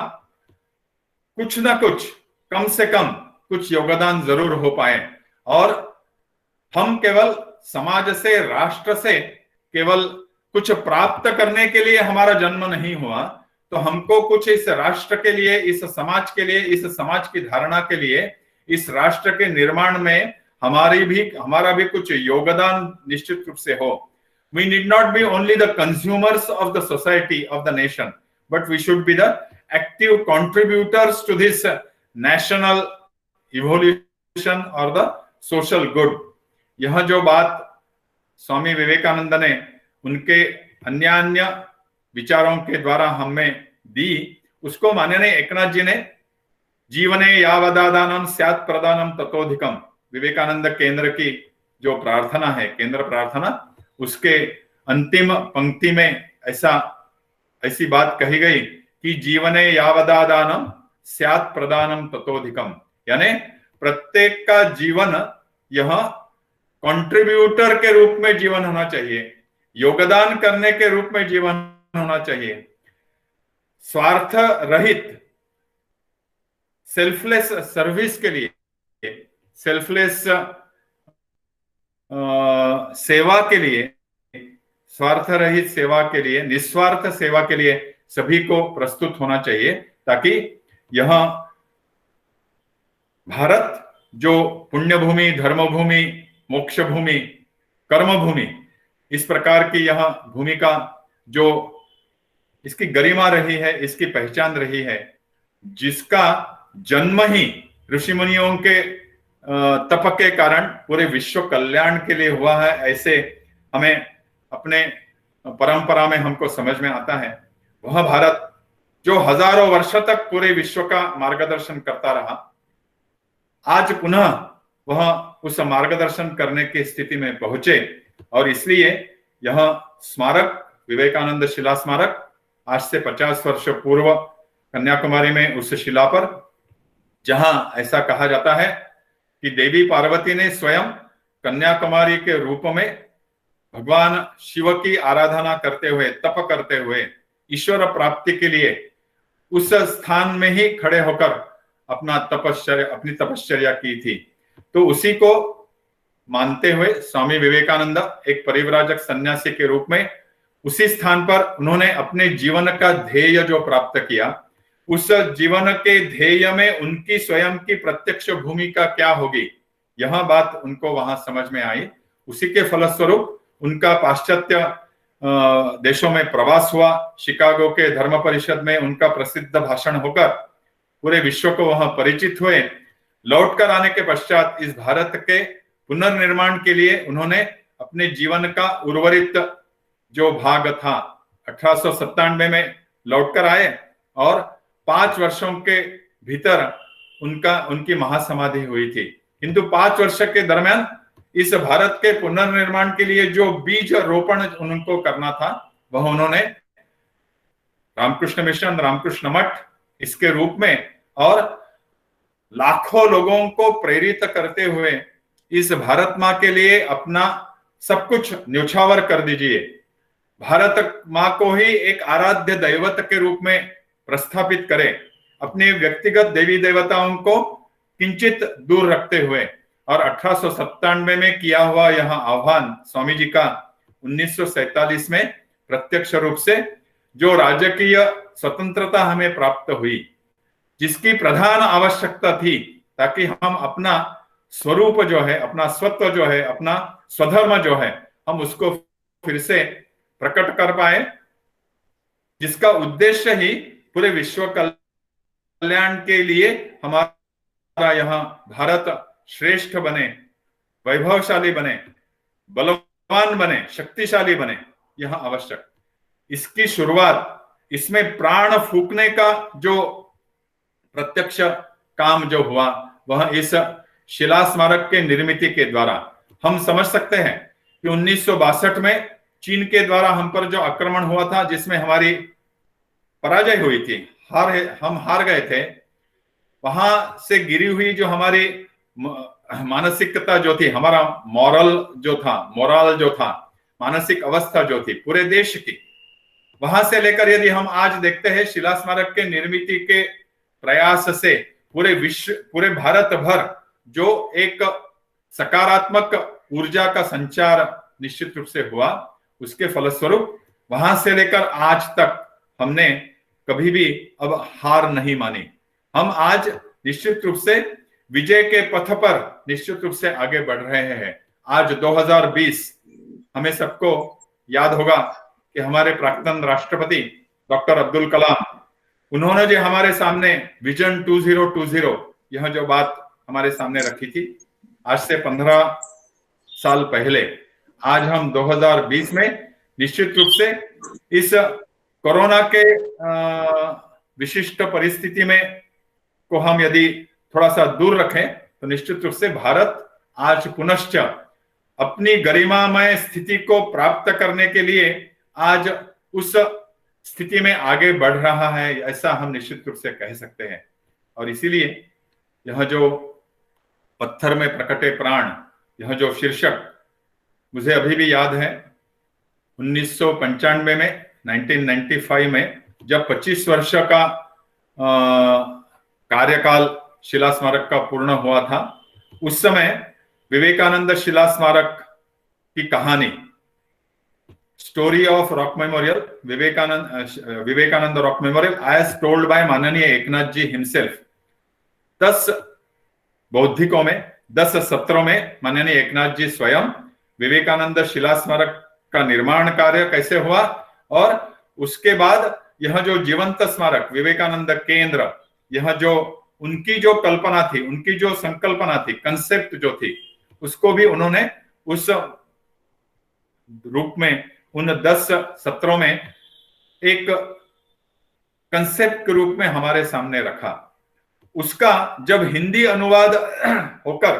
कुछ न कुछ, कम से कम कुछ योगदान जरूर हो पाए। और हम केवल समाज से, राष्ट्र से केवल कुछ प्राप्त करने के लिए हमारा जन्म नहीं हुआ, तो हमको कुछ इस राष्ट्र के लिए, इस समाज के लिए, इस समाज की धारणा के लिए, इस राष्ट्र के निर्माण में हमारा भी कुछ योगदान निश्चित रूप से हो। We need not be only the consumers of the society, of the nation, but we should be the active contributors to this national evolution or the social good. यह जो बात स्वामी विवेकानंद ने उनके अन्य विचारों के द्वारा हमें दी, उसको माननीय एकनाथ जी ने जीवने यावदादानम स्यात् प्रदानम ततोधिकम, विवेकानंद केंद्र की जो प्रार्थना है, केंद्र प्रार्थना, उसके अंतिम पंक्ति में ऐसी बात कही गई कि जीवने यावदादानम स्यात् प्रदानम ततोधिकम, यानी प्रत्येक का जीवन यह कंट्रीब्यूटर के रूप में जीवन होना चाहिए, योगदान करने के रूप में जीवन होना चाहिए, स्वार्थ रहित सेल्फलेस सर्विस के लिए, सेल्फलेस सेवा के लिए, स्वार्थ रहित सेवा के लिए, निस्वार्थ सेवा के लिए सभी को प्रस्तुत होना चाहिए, ताकि यह भारत जो पुण्य भूमि, धर्म भूमि, मोक्ष भूमि, कर्म भूमि, इस प्रकार की यह भूमि का जो इसकी गरिमा रही है, इसकी पहचान रही है, जिसका जन्म ही ऋषि मुनियों के तप के कारण पूरे विश्व कल्याण के लिए हुआ है, ऐसे हमें अपने परंपरा में हमको समझ में आता है। वह भारत जो हजारों वर्षों तक पूरे विश्व का मार्गदर्शन करता रहा, आज पुनः वह उस मार्गदर्शन करने की स्थिति में पहुंचे, और इसलिए यह स्मारक, विवेकानंद शिला स्मारक, आज से 50 वर्ष पूर्व कन्याकुमारी में उस शिला पर, जहां ऐसा कहा जाता है कि देवी पार्वती ने स्वयं कन्याकुमारी के रूप में भगवान शिव की आराधना करते हुए, तप करते हुए, ईश्वर प्राप्ति के लिए उस स्थान में ही खड़े होकर अपनी तपश्चर्या की थी। तो उसी को मानते हुए स्वामी विवेकानंद एक परिव्राजक सन्यासी के रूप में उसी स्थान पर उन्होंने अपने जीवन का ध्येय जो प्राप्त किया, उस जीवन के ध्येय में उनकी स्वयं की प्रत्यक्ष भूमिका क्या होगी, यह बात उनको वहां समझ में आई। उसी के फलस्वरूप उनका पाश्चात्य देशों में प्रवास हुआ। शिकागो के धर्म परिषद में उनका प्रसिद्ध भाषण होकर पूरे विश्व को वहां परिचित हुए। लौटकर आने के पश्चात इस भारत के पुनर्निर्माण के लिए उन्होंने अपने जीवन का उर्वरित जो भाग था 1897 में लौटकर आए, और 5 वर्षों के भीतर उनकी महासमाधि हुई थी। किंतु 5 वर्ष के दरमियान इस भारत के पुनर्निर्माण के लिए जो बीज रोपण उनको करना था, वह उन्होंने रामकृष्ण मिशन, रामकृष्ण मठ इसके रूप में, और लाखों लोगों को प्रेरित करते हुए इस भारत माँ के लिए अपना सब कुछ न्यौछावर कर दीजिए, भारत माँ को ही एक आराध्य दैवत के रूप में प्रस्थापित करें, अपने व्यक्तिगत देवी देवताओं को किंचित दूर रखते हुए। और 1897 में किया हुआ यह आह्वान स्वामी जी का 1947 में प्रत्यक्ष रूप से जो राजकीय स्वतंत्रता हमें प्राप्त हुई, जिसकी प्रधान आवश्यकता थी, ताकि हम अपना स्वरूप जो है, अपना स्वत्व जो है, अपना स्वधर्म जो है, हम उसको फिर से प्रकट कर पाए, जिसका उद्देश्य ही पूरे विश्व कल्याण के लिए हमारा यह भारत श्रेष्ठ बने, वैभवशाली बने, बलवान बने, शक्तिशाली बने, यह आवश्यक। इसकी शुरुआत, इसमें प्राण फूकने का जो प्रत्यक्ष काम जो हुआ, वह इस शिला स्मारक के निर्मित के द्वारा हम समझ सकते हैं कि 1962 में चीन के द्वारा हम पर जो आक्रमण हुआ था, जिसमें हमारी पराजय हुई थी, हम हार गए थे, वहां से गिरी हुई जो हमारी मानसिकता जो थी, हमारा मोरल जो था, मानसिक अवस्था जो थी पूरे देश की, वहां से लेकर यदि हम आज देखते हैं शिला स्मारक के निर्मित के प्रयास से पूरे विश्व, पूरे भारत भर जो एक सकारात्मक ऊर्जा का संचार निश्चित रूप से हुआ, उसके फलस्वरूप वहां से लेकर आज तक हमने कभी भी अब हार नहीं मानी। हम आज निश्चित रूप से विजय के पथ पर निश्चित रूप से आगे बढ़ रहे हैं। आज 2020, हमें सबको याद होगा कि हमारे प्राक्तन राष्ट्रपति डॉक्टर अब्दुल कलाम, उन्होंने जो हमारे सामने विजन 2020 यह जो बात हमारे सामने रखी थी, आज से 15 साल पहले, आज हम 2020 में निश्चित रूप से इस कोरोना के विशिष्ट परिस्थिति में को हम यदि थोड़ा सा दूर रखें, तो निश्चित रूप से भारत आज पुनश्च अपनी गरिमामय स्थिति को प्राप्त करने के लिए आज उस स्थिति में आगे बढ़ रहा है, ऐसा हम निश्चित रूप से कह सकते हैं। और इसीलिए यह जो पत्थर में प्रकटे प्राण, यह जो शीर्षक मुझे अभी भी याद है। 1995 में 1995 में जब 25 वर्ष का कार्यकाल शिला स्मारक का पूर्ण हुआ था, उस समय विवेकानंद शिला स्मारक की कहानी, story of rock memorial, Vivekananda rock memorial as told by माननीय एकनाथ जी हिमसेल्फ, 10 बौद्धिकों में 10 सत्रों में माननीय एकनाथ जी स्वयं विवेकानंद शिला स्मारक का निर्माण कार्य कैसे हुआ, और उसके बाद यह जो जीवंत स्मारक विवेकानंद केंद्र, यह जो उनकी जो कल्पना थी, उनकी जो संकल्पना थी, कंसेप्ट जो थी, उसको भी उन्होंने उस रूप में उन 10 सत्रों में एक कंसेप्ट के रूप में हमारे सामने रखा। उसका जब हिंदी अनुवाद होकर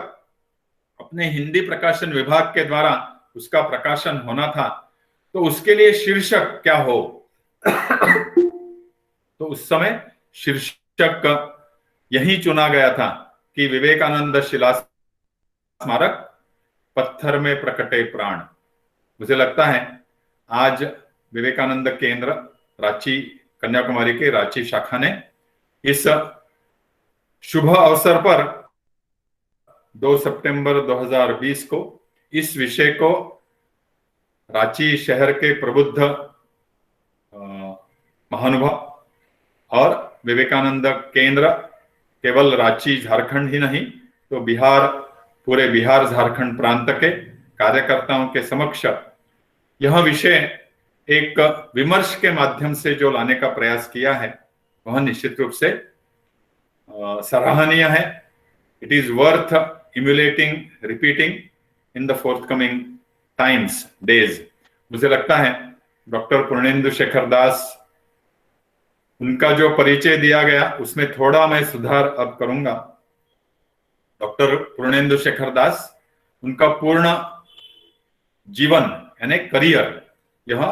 अपने हिंदी प्रकाशन विभाग के द्वारा उसका प्रकाशन होना था, तो उसके लिए शीर्षक क्या हो तो उस समय शीर्षक यही चुना गया था कि विवेकानंद शिला स्मारक, पत्थर में प्रकटे प्राण। मुझे लगता है आज विवेकानंद केंद्र रांची, कन्याकुमारी के रांची शाखा ने इस शुभ अवसर पर 2 सितंबर 2020 को इस विषय को रांची शहर के प्रबुद्ध महानुभाव और विवेकानंद केंद्र केवल रांची झारखंड ही नहीं तो बिहार, पूरे बिहार झारखंड प्रांत के कार्यकर्ताओं के समक्ष यह विषय एक विमर्श के माध्यम से जो लाने का प्रयास किया है, वह निश्चित रूप से सराहनीय है। It is worth emulating, repeating in the forthcoming times, days. मुझे लगता है डॉक्टर पूर्णेंदु शेखर दास, उनका जो परिचय दिया गया उसमें थोड़ा मैं सुधार अब करूंगा। डॉक्टर पूर्णेंदु शेखर दास, उनका पूर्ण जीवन यानी करियर यह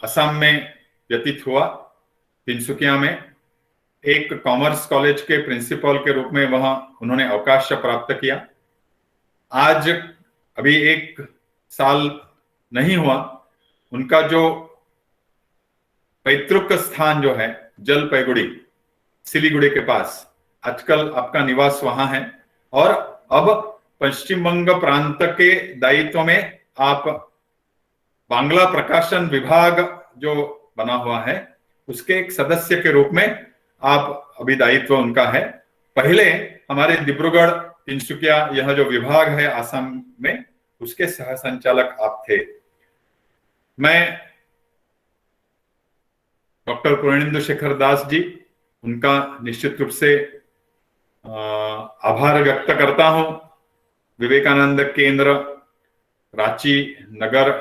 असम में व्यतीत हुआ। तिनसुकिया में एक कॉमर्स कॉलेज के प्रिंसिपल के रूप में वहां उन्होंने अवकाश प्राप्त किया। आज अभी 1 साल नहीं हुआ, उनका जो पैतृक स्थान जो है जलपैगुड़ी, सिलीगुड़ी के पास, आजकल आपका निवास वहां है और अब पश्चिम बंग प्रांत के दायित्व में आप बांग्ला प्रकाशन विभाग जो बना हुआ है उसके एक सदस्य के रूप में आप अभी दायित्व उनका है। पहले हमारे डिब्रूगढ़, तिनसुकिया यह जो विभाग है आसाम में, उसके सह संचालक आप थे। मैं डॉक्टर पूर्णेंदु शेखर दास जी, उनका निश्चित रूप से आभार व्यक्त करता हूं विवेकानंद केंद्र रांची नगर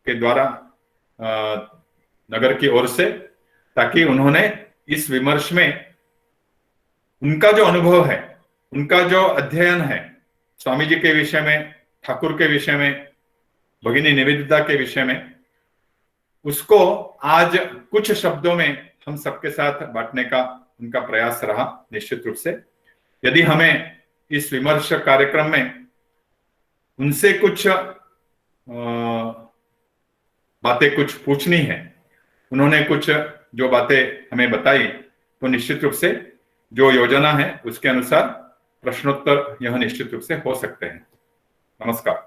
के द्वारा, नगर की ओर से, ताकि उन्होंने इस विमर्श में उनका जो अनुभव है, उनका जो अध्ययन है स्वामी जी के विषय में, ठाकुर के विषय में, भगिनी निवेदिता के विषय में, उसको आज कुछ शब्दों में हम सबके साथ बांटने का उनका प्रयास रहा। निश्चित रूप से यदि हमें इस विमर्श कार्यक्रम में उनसे कुछ बातें कुछ पूछनी है, उन्होंने कुछ जो बातें हमें बताई, तो निश्चित रूप से जो योजना है उसके अनुसार प्रश्नोत्तर यह निश्चित रूप से हो सकते हैं। नमस्कार।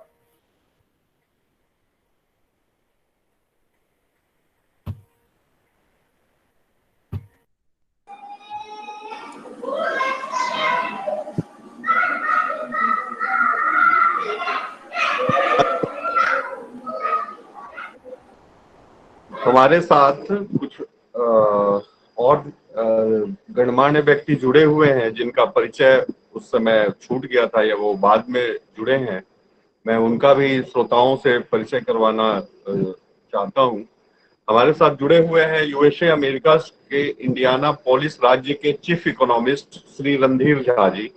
हमारे साथ कुछ और गणमान्य व्यक्ति जुड़े हुए हैं जिनका परिचय उस समय छूट गया था या वो बाद में जुड़े हैं। मैं उनका भी श्रोताओं से परिचय करवाना चाहता हूं। हमारे साथ जुड़े हुए हैं यूएसए अमेरिका के इंडियाना पोलिस राज्य के chief economist Shri Randhir Jha ji,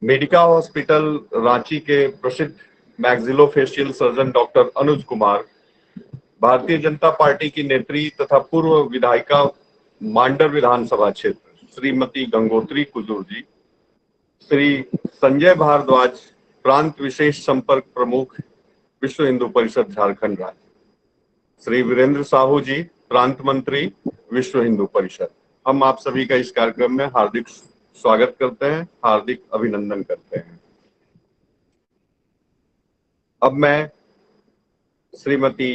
Medica hospital Ranchi के प्रसिद्ध maxillofacial surgeon doctor Anuj Kumar, Bharatiya Janata party की नेत्री तथा पूर्व विधायिका मांडर विधानसभा क्षेत्र श्रीमती गंगोत्री कुजूर जी, श्री संजय भारद्वाज, प्रांत विशेष संपर्क प्रमुख, विश्व हिंदू परिषद झारखंड राज्य, श्री वीरेंद्र साहू जी, प्रांत मंत्री, विश्व हिंदू परिषद। हम आप सभी का इस कार्यक्रम में हार्दिक स्वागत करते हैं, हार्दिक अभिनंदन करते हैं। अब मैं श्रीमती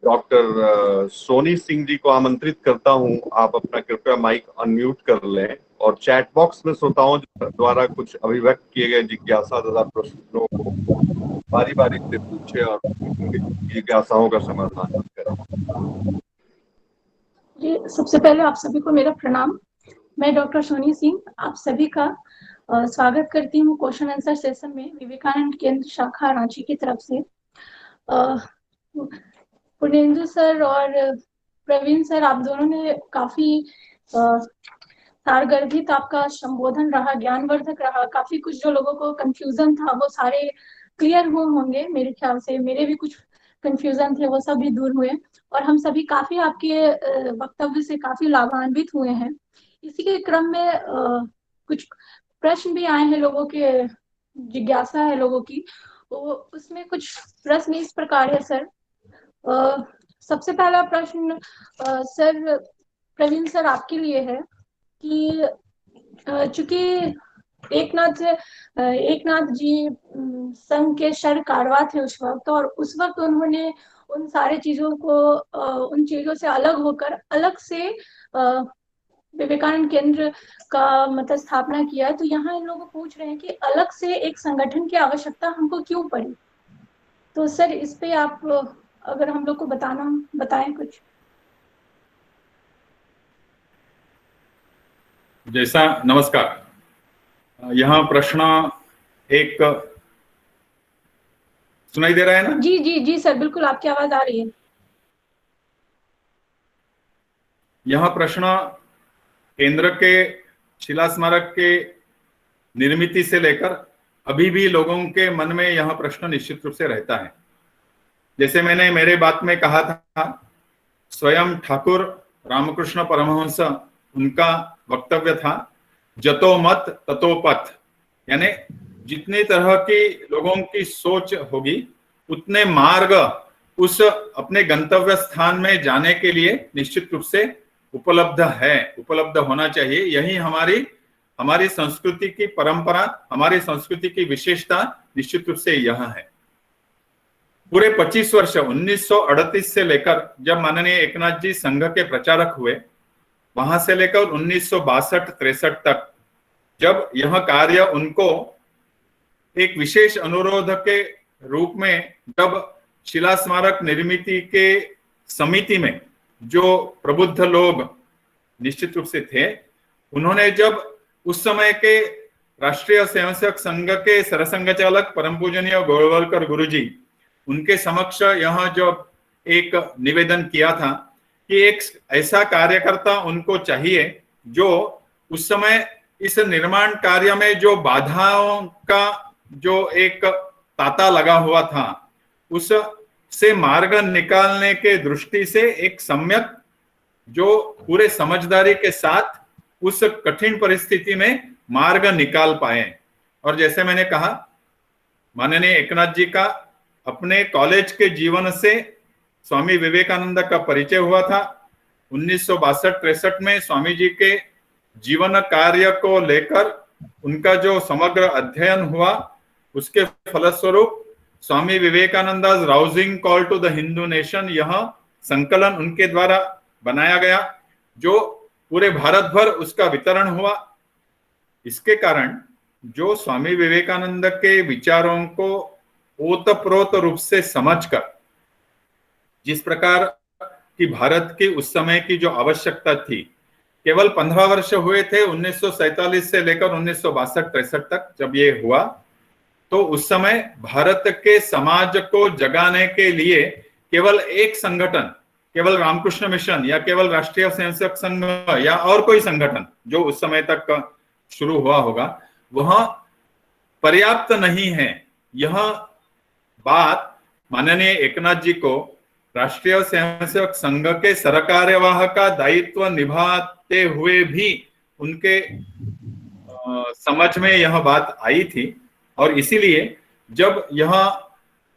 डॉक्टर सोनी सिंह जी को आमंत्रित करता हूं, आप अपना कृपया माइक अनम्यूट कर लें और चैट बॉक्स में श्रोताओं द्वारा कुछ अभिव्यक्त किए गए जिज्ञासा तथा प्रश्नों को बारी बारी से पूछे और जिज्ञासाओं का समाधान करें। जी, सबसे पहले आप सभी को मेरा प्रणाम। मैं डॉक्टर सोनी सिंह आप सभी का स्वागत करती हूँ क्वेश्चन आंसर सेशन में विवेकानंद केंद्र शाखा रांची की तरफ से। पूर्णेंदु सर और प्रवीण सर, आप दोनों ने काफी सारगर्भित आपका संबोधन रहा, ज्ञानवर्धक रहा। काफी कुछ जो लोगों को कंफ्यूजन था वो सारे क्लियर हुए होंगे मेरे ख्याल से। मेरे भी कुछ कंफ्यूजन थे, वो सब भी दूर हुए और हम सभी काफी आपके वक्तव्य से काफी लाभान्वित हुए हैं। इसी के क्रम में कुछ प्रश्न भी आए हैं, लोगों के जिज्ञासा है लोगों की। उसमें कुछ प्रश्न इस प्रकार है सर। सबसे पहला प्रश्न सर प्रवीण सर आपके लिए है कि चूंकि एकनाथ जी संघ के शर कारवा थे उस वक्त, और उस वक्त उन्होंने उन सारे चीजों को उन चीजों से अलग होकर अलग से विवेकानंद केंद्र का मतलब स्थापना किया। तो यहाँ इन लोग पूछ रहे हैं कि अलग से एक संगठन की आवश्यकता हमको क्यों पड़ी। तो सर इस पे आप अगर हम लोग को बताएं कुछ। जैसा नमस्कार, यहाँ प्रश्न एक सुनाई दे रहा है ना? जी जी जी सर, बिल्कुल आपकी आवाज आ रही है। यह प्रश्न केंद्र के शिला स्मारक के निर्मिति से लेकर अभी भी लोगों के मन में यह प्रश्न निश्चित रूप से रहता है। जैसे मैंने मेरे बात में कहा था, स्वयं ठाकुर रामकृष्ण परमहंस उनका वक्तव्य था, जतो मत ततो पथ, यानी जितनी तरह की लोगों की सोच होगी उतने मार्ग उस अपने गंतव्य स्थान में जाने के लिए निश्चित रूप से उपलब्ध होना चाहिए। यही हमारी संस्कृति की परंपरा, हमारी संस्कृति की विशेषता निश्चित रूप से यह है। पूरे 25 वर्ष 1938 से लेकर जब माननीय एकनाथ जी संघ के प्रचारक हुए, वहां से लेकर 1962-63 तक जब यह कार्य उनको एक विशेष अनुरोध के रूप में, जब शिला स्मारक निर्मिति के समिति में जो प्रबुद्ध लोग निश्चित रूप से थे, उन्होंने जब उस समय के राष्ट्रीय स्वयंसेवक संघ के सरसंघ चालक परम पूजनीय गोलवलकर गुरुजी, उनके समक्ष यह जो एक निवेदन किया था कि एक ऐसा कार्यकर्ता उनको चाहिए जो उस समय इस निर्माण कार्य में जो बाधाओं का जो एक तांता लगा हुआ था, उस से मार्ग निकालने के दृष्टि से एक सम्यक जो पूरे समझदारी के साथ उस कठिन परिस्थिति में मार्ग निकाल पाए। और जैसे मैंने कहा, माननीय एकनाथ जी का अपने कॉलेज के जीवन से स्वामी विवेकानंद का परिचय हुआ था। 1962-63 में स्वामी जी के जीवन कार्य को लेकर उनका जो समग्र अध्ययन हुआ, उसके फलस्वरूप Swami Vivekananda rousing call to the Hindu nation, यह संकलन उनके द्वारा बनाया गया, जो पूरे भारत भर उसका वितरण हुआ। इसके कारण जो स्वामी विवेकानंद के विचारों को ओतप्रोत रूप से समझकर, जिस प्रकार की भारत की उस समय की जो आवश्यकता थी, केवल 15 वर्ष हुए थे 1947 से लेकर 1962-63 तक जब ये हुआ, तो उस समय भारत के समाज को जगाने के लिए केवल एक संगठन, केवल रामकृष्ण मिशन या केवल राष्ट्रीय स्वयंसेवक संघ या और कोई संगठन जो उस समय तक शुरू हुआ होगा, वह पर्याप्त नहीं है। यह बात माननीय एकनाथ जी को राष्ट्रीय स्वयंसेवक संघ के सरकार्यवाह का दायित्व निभाते हुए भी उनके समझ में यह बात आई थी, और इसीलिए जब यह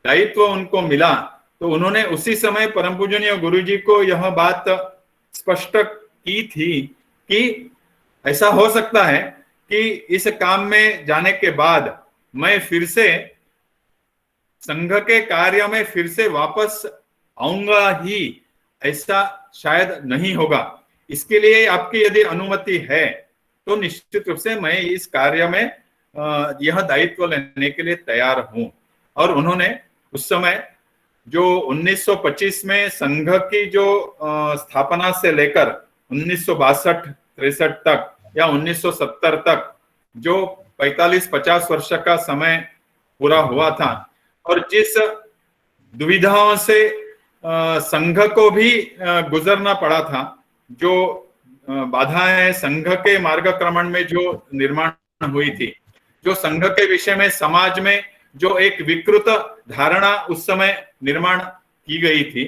दायित्व उनको मिला तो उन्होंने उसी समय परम पूजनीय गुरु जी को यह बात स्पष्ट की थी कि ऐसा हो सकता है कि इस काम में जाने के बाद मैं फिर से संघ के कार्य में फिर से वापस आऊंगा ही, ऐसा शायद नहीं होगा। इसके लिए आपकी यदि अनुमति है तो निश्चित रूप से मैं इस कार्य में यह दायित्व लेने के लिए तैयार हूं। और उन्होंने उस समय जो 1925 में संघ की जो स्थापना से लेकर 1962-63 तक या 1970 तक जो 45-50 वर्ष का समय पूरा हुआ था, और जिस दुविधाओं से संघ को भी गुजरना पड़ा था, जो बाधाएं संघ के मार्गक्रमण में जो निर्माण हुई थी, जो संघ के विषय में समाज में जो एक विकृत धारणा उस समय निर्माण की गई थी,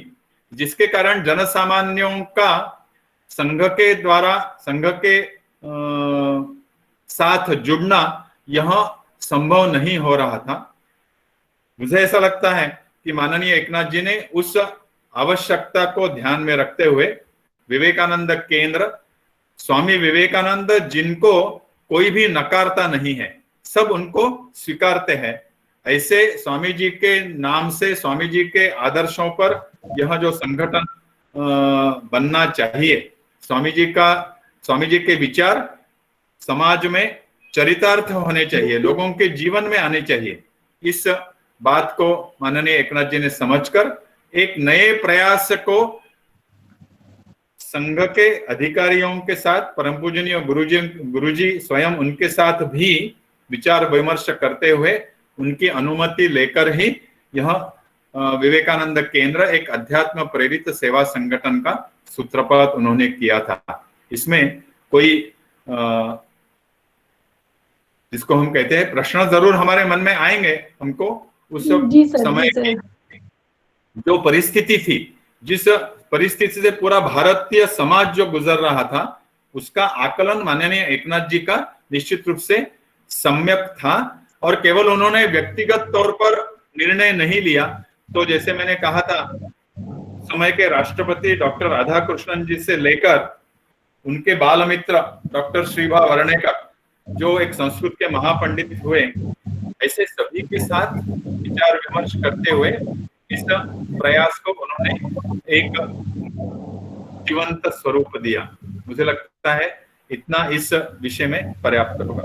जिसके कारण जनसामान्यों का संघ के द्वारा संघ के साथ जुड़ना यह संभव नहीं हो रहा था। मुझे ऐसा लगता है कि माननीय एकनाथ जी ने उस आवश्यकता को ध्यान में रखते हुए विवेकानंद केंद्र, स्वामी विवेकानंद जिनको कोई भी नकारता नहीं है, सब उनको स्वीकारते हैं, ऐसे स्वामी जी के नाम से, स्वामी जी के आदर्शों पर यह जो संगठन बनना चाहिए, स्वामी जी के विचार समाज में चरितार्थ होने चाहिए, लोगों के जीवन में आने चाहिए। इस बात को माननीय एकनाथ जी ने समझकर एक नए प्रयास को संघ के अधिकारियों के साथ, परम पूजनीय गुरुजी स्वयं उनके साथ भी विचार विमर्श करते हुए उनकी अनुमति लेकर ही यह विवेकानंद केंद्र एक अध्यात्म प्रेरित सेवा संगठन का सूत्रपात उन्होंने किया था। इसमें कोई जिसको हम कहते हैं प्रश्न जरूर हमारे मन में आएंगे हमको। उस समय की जो परिस्थिति थी, जिस परिस्थिति से पूरा भारतीय समाज जो गुजर रहा था, उसका आकलन माननीय एकनाथ जी का निश्चित रूप से सम्यक था। और केवल उन्होंने व्यक्तिगत तौर पर निर्णय नहीं लिया, तो जैसे मैंने कहा था, समय के राष्ट्रपति डॉक्टर राधाकृष्णन जी से लेकर उनके बाल मित्र डॉक्टर श्रीभा वर्णेकर जो एक संस्कृत के महापंडित हुए, ऐसे सभी के साथ विचार विमर्श करते हुए इस प्रयास को उन्होंने एक जीवंत स्वरूप दिया। मुझे लगता है इतना इस विषय में पर्याप्त होगा।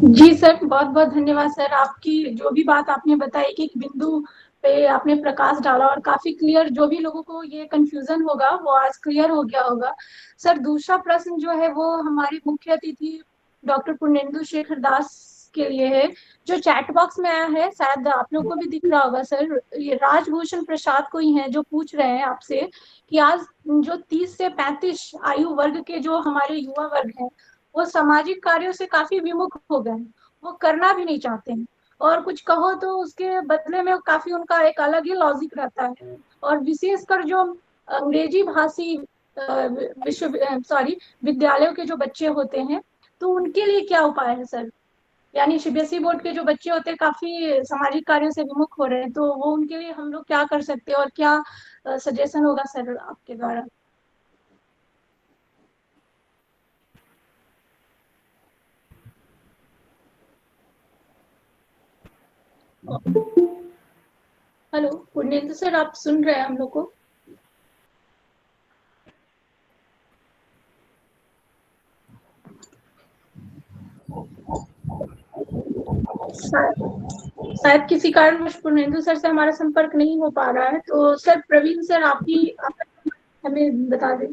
जी सर, बहुत बहुत धन्यवाद सर। आपकी जो भी बात आपने बताई कि बिंदु पे आपने प्रकाश डाला और काफी क्लियर, जो भी लोगों को ये कंफ्यूजन होगा वो आज क्लियर हो गया होगा। सर, दूसरा प्रश्न जो है वो हमारी मुख्य अतिथि डॉक्टर पूर्णेंदु शेखर दास के लिए है, जो चैट बॉक्स में आया है, शायद आप लोगों को भी दिख रहा होगा सर। ये राजभूषण प्रसाद कोई हैं जो पूछ रहे हैं आपसे कि आज जो 30 से 35 आयु वर्ग के जो हमारे युवा वर्ग हैं, वो सामाजिक कार्यों से काफी विमुख हो गए, वो करना भी नहीं चाहते हैं, और कुछ कहो तो उसके बदले में काफी उनका एक अलग ही लॉजिक रहता है। और विशेषकर जो अंग्रेजी भाषी विद्यालयों के जो बच्चे होते हैं, तो उनके लिए क्या उपाय है सर? यानी सीबीएसई बोर्ड के जो बच्चे होते हैं काफी सामाजिक कार्यों से विमुख हो रहे हैं, तो वो उनके लिए हम लोग क्या कर सकते हैं और क्या सजेशन होगा सर आपके द्वारा? हेलो पूर्णेंदु सर, आप सुन रहे हैं हम लोग को? शायद किसी कारणवश पूर्णेंदु सर से हमारा संपर्क नहीं हो पा रहा है, तो सर प्रवीण सर आप हमें बता दें।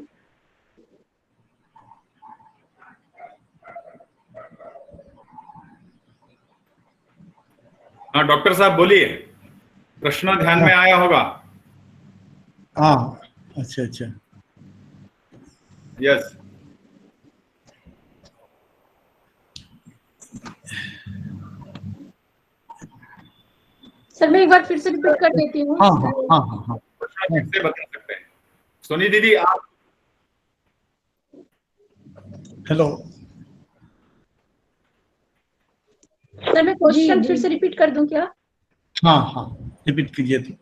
हाँ डॉक्टर साहब बोलिए, प्रश्न ध्यान में आया होगा। हाँ, अच्छा अच्छा, यस सर, मैं एक बार फिर से रिपीट कर देती हूँ। हाँ हाँ हाँ हाँ हाँ, प्रश्न फिर से बता सकते हैं। सोनी दीदी आप। हेलो, सर मैं क्वेश्चन फिर से रिपीट कर दूं क्या? हाँ हाँ, रिपीट कीजिए तो।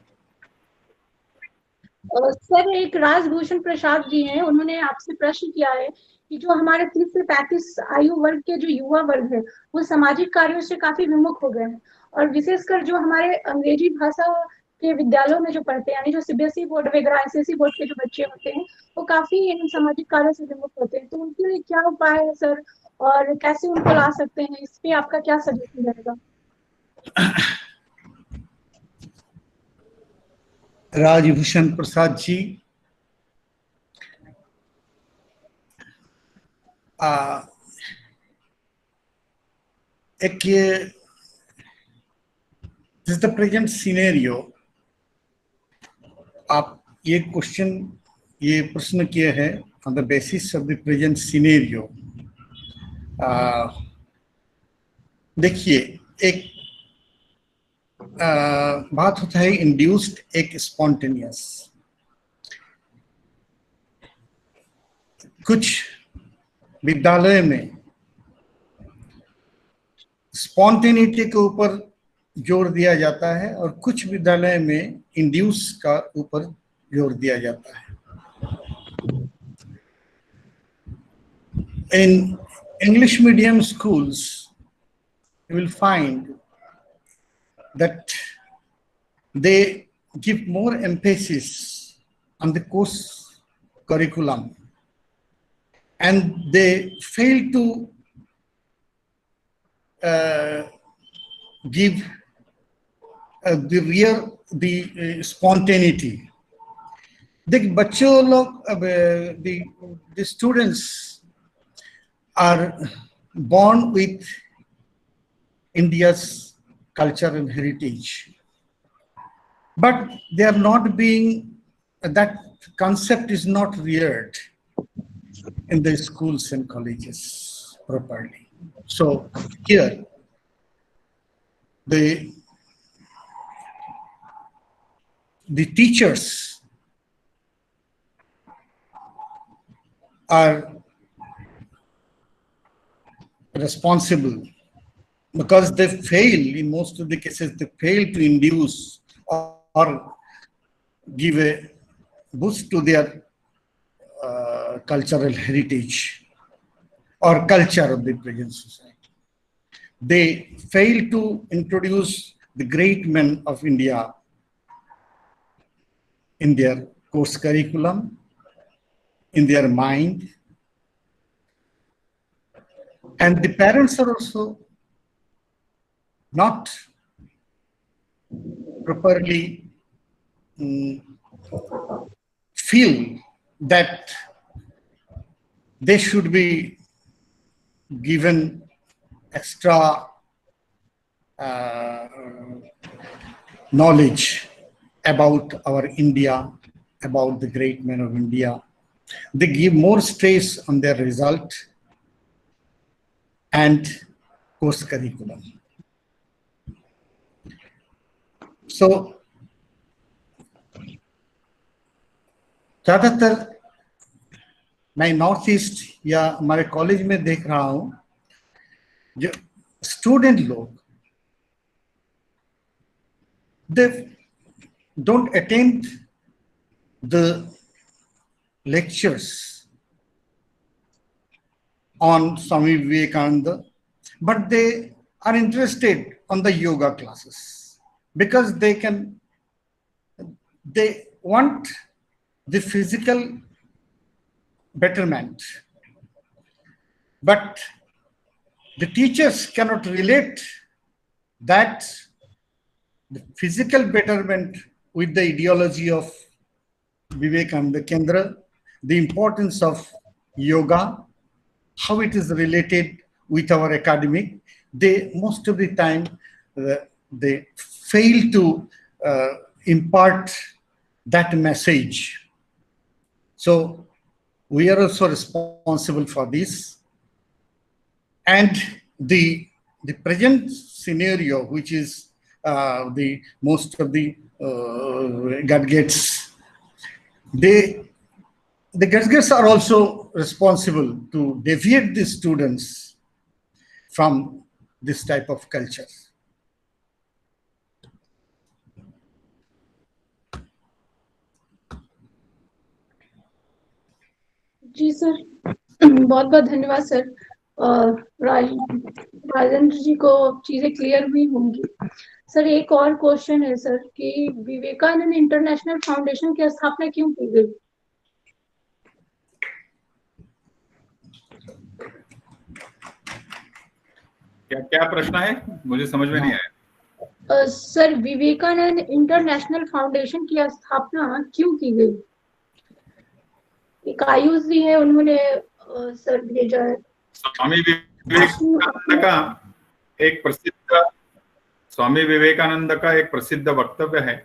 सर एक राजभूषण प्रसाद जी हैं, उन्होंने आपसे प्रश्न किया है कि जो हमारे 30 से 35 आयु वर्ग के जो युवा वर्ग है वो सामाजिक कार्यों से काफी विमुख हो गए हैं, और विशेषकर जो हमारे अंग्रेजी भाषा के विद्यालयों में जो पढ़ते हैं, यानी जो सीबीएसई बोर्ड वगैरह एसएससी बोर्ड के जो बच्चे होते हैं वो काफी इन सामाजिक कार्यों से विमुख होते हैं, तो उनके लिए क्या उपाय है सर, और कैसे उनको ला सकते हैं, इस पे आपका क्या सजेशन रहेगा? राजभूषण प्रसाद जी, एक ये दिस द प्रेजेंट सिनेरियो, आप ये क्वेश्चन, ये प्रश्न किए हैं on the basis of the present scenario. देखिए, एक बात होता है इंड्यूस्ड, एक स्पॉन्टेनियस। कुछ विद्यालय में स्पॉन्टेनिटी के ऊपर जोर दिया जाता है और कुछ विद्यालय में इंड्यूस का ऊपर जोर दिया जाता है। In English medium schools, you will find that they give more emphasis on the course curriculum, and they fail to give the spontaneity. The बच्चों लोग, the students are born with India's culture and heritage, but they are not being, that concept is not reared in the schools and colleges properly. So here, the teachers are responsible because they fail, in most of the cases, they fail to induce or give a boost to their cultural heritage or culture of the present society. They fail to introduce the great men of India in their course curriculum, in their mind. And the parents are also not properly feel that they should be given extra knowledge about our India, about the great men of India. They give more stress on their result and course curriculum. So, ज़्यादातर मैं north east या हमारे college में देख रहा हूँ, जो student लोग, they don't attend the lectures on Swami Vivekananda, but they are interested on the yoga classes because they want the physical betterment, but the teachers cannot relate that the physical betterment with the ideology of Vivekananda Kendra, the importance of yoga, how it is related with our academic. They most of the time they fail to impart that message. So we are also responsible for this. And the present scenario, which is the most of the gadgets, the gadgets are also responsible to deviate the students from this type of culture. जी sir, बहुत बहुत धन्यवाद sir. Rajendra जी को चीजें clear हुई होंगी। Sir एक और क्वेश्चन है सर कि विवेकानंद इंटरनेशनल फाउंडेशन की स्थापना क्यों की गई? क्या प्रश्न है, मुझे समझ में नहीं आया। सर विवेकानंद इंटरनेशनल फाउंडेशन की स्थापना क्यों की गई? एक आयुष जी है, उन्होंने सर भेजा है। स्वामी विवेकानंद का एक प्रसिद्ध वक्तव्य है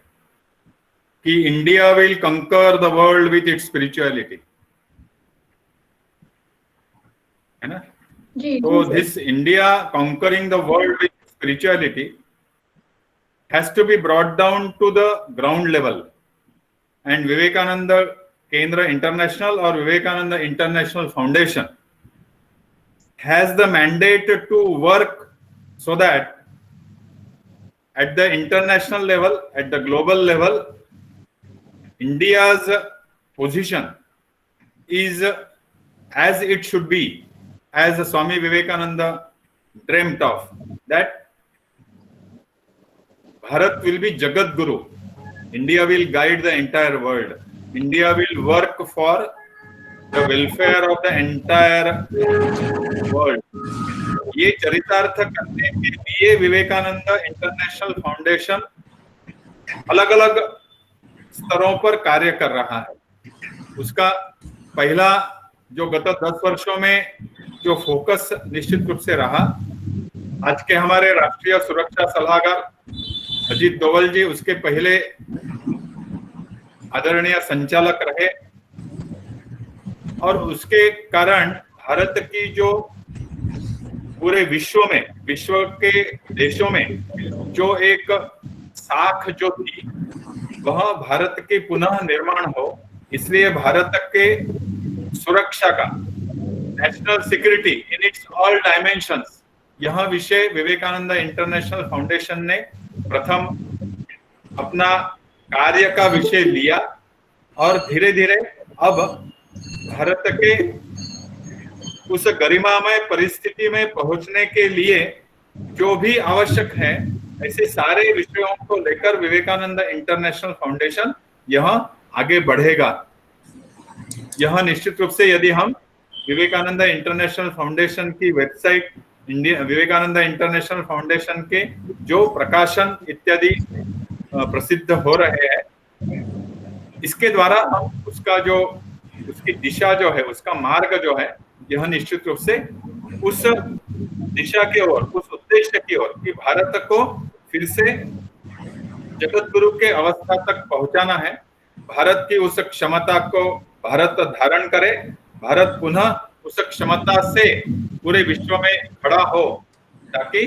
कि इंडिया विल कंकर the world with its spirituality, है ना? So this India conquering the world with spirituality has to be brought down to the ground level, and Vivekananda Kendra International or Vivekananda International Foundation has the mandate to work so that at the international level, at the global level, India's position is as it should be, as Swami Vivekananda dreamt of, that Bharat will be Jagat Guru. India will guide the entire world. India will work for the welfare of the entire world. ये चरितार्थ करने के लिए Vivekananda international foundation अलग अलग स्तरों पर कार्य कर रहा है। उसका पहला जो गत 10 वर्षों में जो फोकस निश्चित रूप से रहा, आज के हमारे राष्ट्रीय सुरक्षा सलाहकार अजीत डोवल जी उसके पहले आदरणीय संचालक रहे, और उसके कारण भारत की जो पूरे विश्व में, विश्व के देशों में जो एक साख जो थी वह भारत के पुनः निर्माण हो, इसलिए भारत के सुरक्षा का, national security in its all dimensions, यह विषय विवेकानंद इंटरनेशनल फाउंडेशन ने प्रथम अपना कार्य का विषय लिया, और धीरे धीरे अब भारत के उस गरिमामय परिस्थिति में पहुंचने के लिए जो भी आवश्यक है, ऐसे सारे विषयों को लेकर विवेकानंद इंटरनेशनल फाउंडेशन यह आगे बढ़ेगा। यह निश्चित रूप से यदि हम विवेकानंद इंटरनेशनल फाउंडेशन की वेबसाइट, विवेकानंद इंटरनेशनल फाउंडेशन के जो प्रकाशन इत्यादि प्रसिद्ध हो रहे हैं, इसके द्वारा हम उसका जो उसकी दिशा जो है, उसका मार्ग जो है, यह निश्चित रूप से उस दिशा की ओर, उस उद्देश्य की ओर कि भारत को फिर से जगत गुरु के अवस्था तक पहुंचाना है। भारत की उस क्षमता को भारत धारण करे, भारत पुनः उस क्षमता से पूरे विश्व में खड़ा हो, ताकि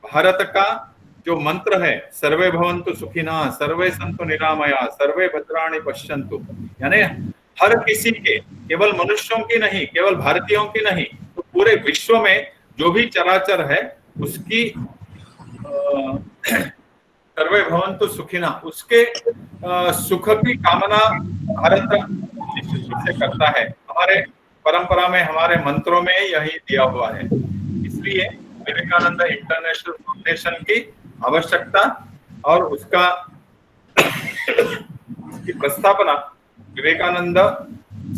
भारत का जो मंत्र है सर्वे भवन्तु सुखिनः, सर्वे सन्तु निरामया, सर्वे भद्राणि पश्यन्तु, यानी हर किसी के, केवल मनुष्यों की नहीं, केवल भारतीयों की नहीं, तो पूरे विश्व में जो भी चराचर है उसकी सर्वे भवन्तु सुखिनः, उसके सुख की कामना भारत निश्चित रूप से करता है। हमारे परंपरा में, हमारे मंत्रों में यही दिया हुआ है। इसलिए विवेकानंद इंटरनेशनल फाउंडेशन की आवश्यकता और उसका की प्रस्थापना विवेकानंद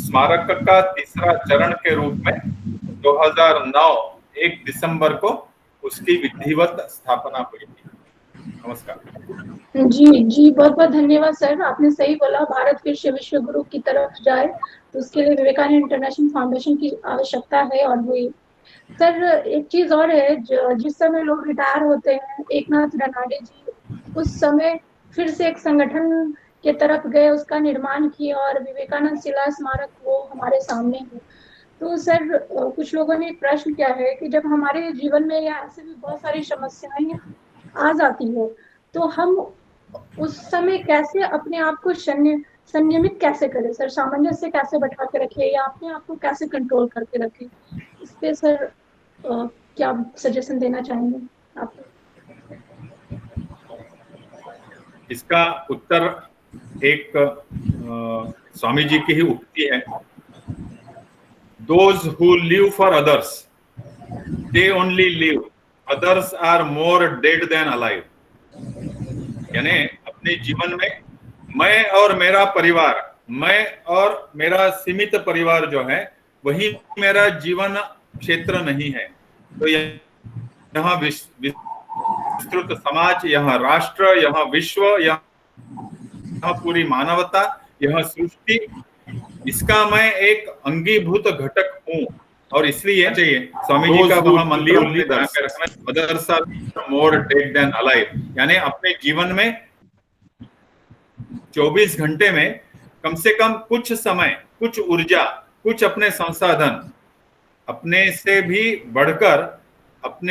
स्मारक का तीसरा चरण के रूप में 2009 1 दिसंबर को उसकी विधिवत स्थापना हुई थी। नमस्कार। जी बहुत बहुत धन्यवाद सर, आपने सही बोला, भारत फिर से विश्व गुरु की तरफ जाए तो उसके लिए विवेकानंद इंटरनेशनल फाउंडेशन की आवश्यकता है। और हुई सर, एक चीज और है, जिस समय लोग रिटायर होते हैं, एकनाथ रनाडे जी उस समय फिर से एक संगठन के तरफ गए, उसका निर्माण किए, और विवेकानंद शिला स्मारक वो हमारे सामने है। तो सर कुछ लोगों ने प्रश्न किया है कि जब हमारे जीवन में या ऐसे भी बहुत सारी समस्याएं आ जाती है, तो हम उस समय कैसे अपने आप को संयमित कैसे करें सर, सामंजस्य कैसे बैठा के रखें, या अपने आप को कैसे कंट्रोल करके रखें, इस पे सर क्या सजेशन देना चाहेंगे आप? इसका उत्तर एक स्वामी जी की ही उक्ति है, those who live for others they only live, others are more dead than alive. यानी अपने जीवन में मैं और मेरा परिवार, मैं और मेरा सीमित परिवार जो है वही मेरा जीवन क्षेत्र नहीं है। तो यहाँ विस्तृत समाज, यहाँ राष्ट्र, यहाँ विश्व, यहाँ पूरी मानवता, यह सृष्टि, इसका मैं एक अंगीभूत घटक हूँ। और इसलिए चाहिए स्वामी जी का वह मंत्र बना के रखना, others are more dead than alive. यानी अपने जीवन में 24 घंटे में कम से कम कुछ समय, कुछ ऊर्जा, कुछ अपने संसाधन, अपने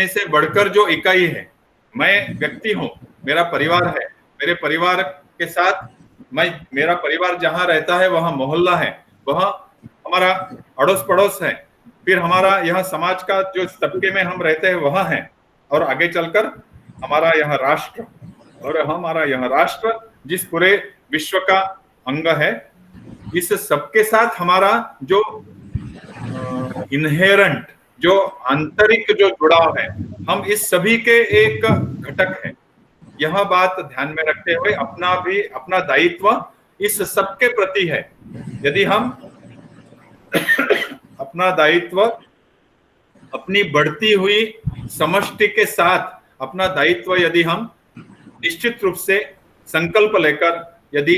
से बढ़कर जो इकाई है, मैं व्यक्ति हूँ, मेरा परिवार है, मेरे परिवार के साथ मेरा परिवार जहां रहता है वहां मोहल्ला है, वह हमारा अड़ोस पड़ोस है, फिर हमारा यह समाज का जो तबके में हम रहते हैं वह है, और आगे चलकर हमारा यह राष्ट्र, और हमारा यह राष्ट्र जिस पूरे विश्व का अंग है, इस सबके साथ हमारा जो इनहेरेंट, जो आंतरिक जो जुड़ाव है, हम इस सभी के एक घटक है। यह बात ध्यान में रखते हुए अपना दायित्व इस सबके प्रति है। यदि हम अपना दायित्व अपनी बढ़ती हुई समष्टि के साथ अपना दायित्व यदि हम निश्चित रूप से संकल्प लेकर यदि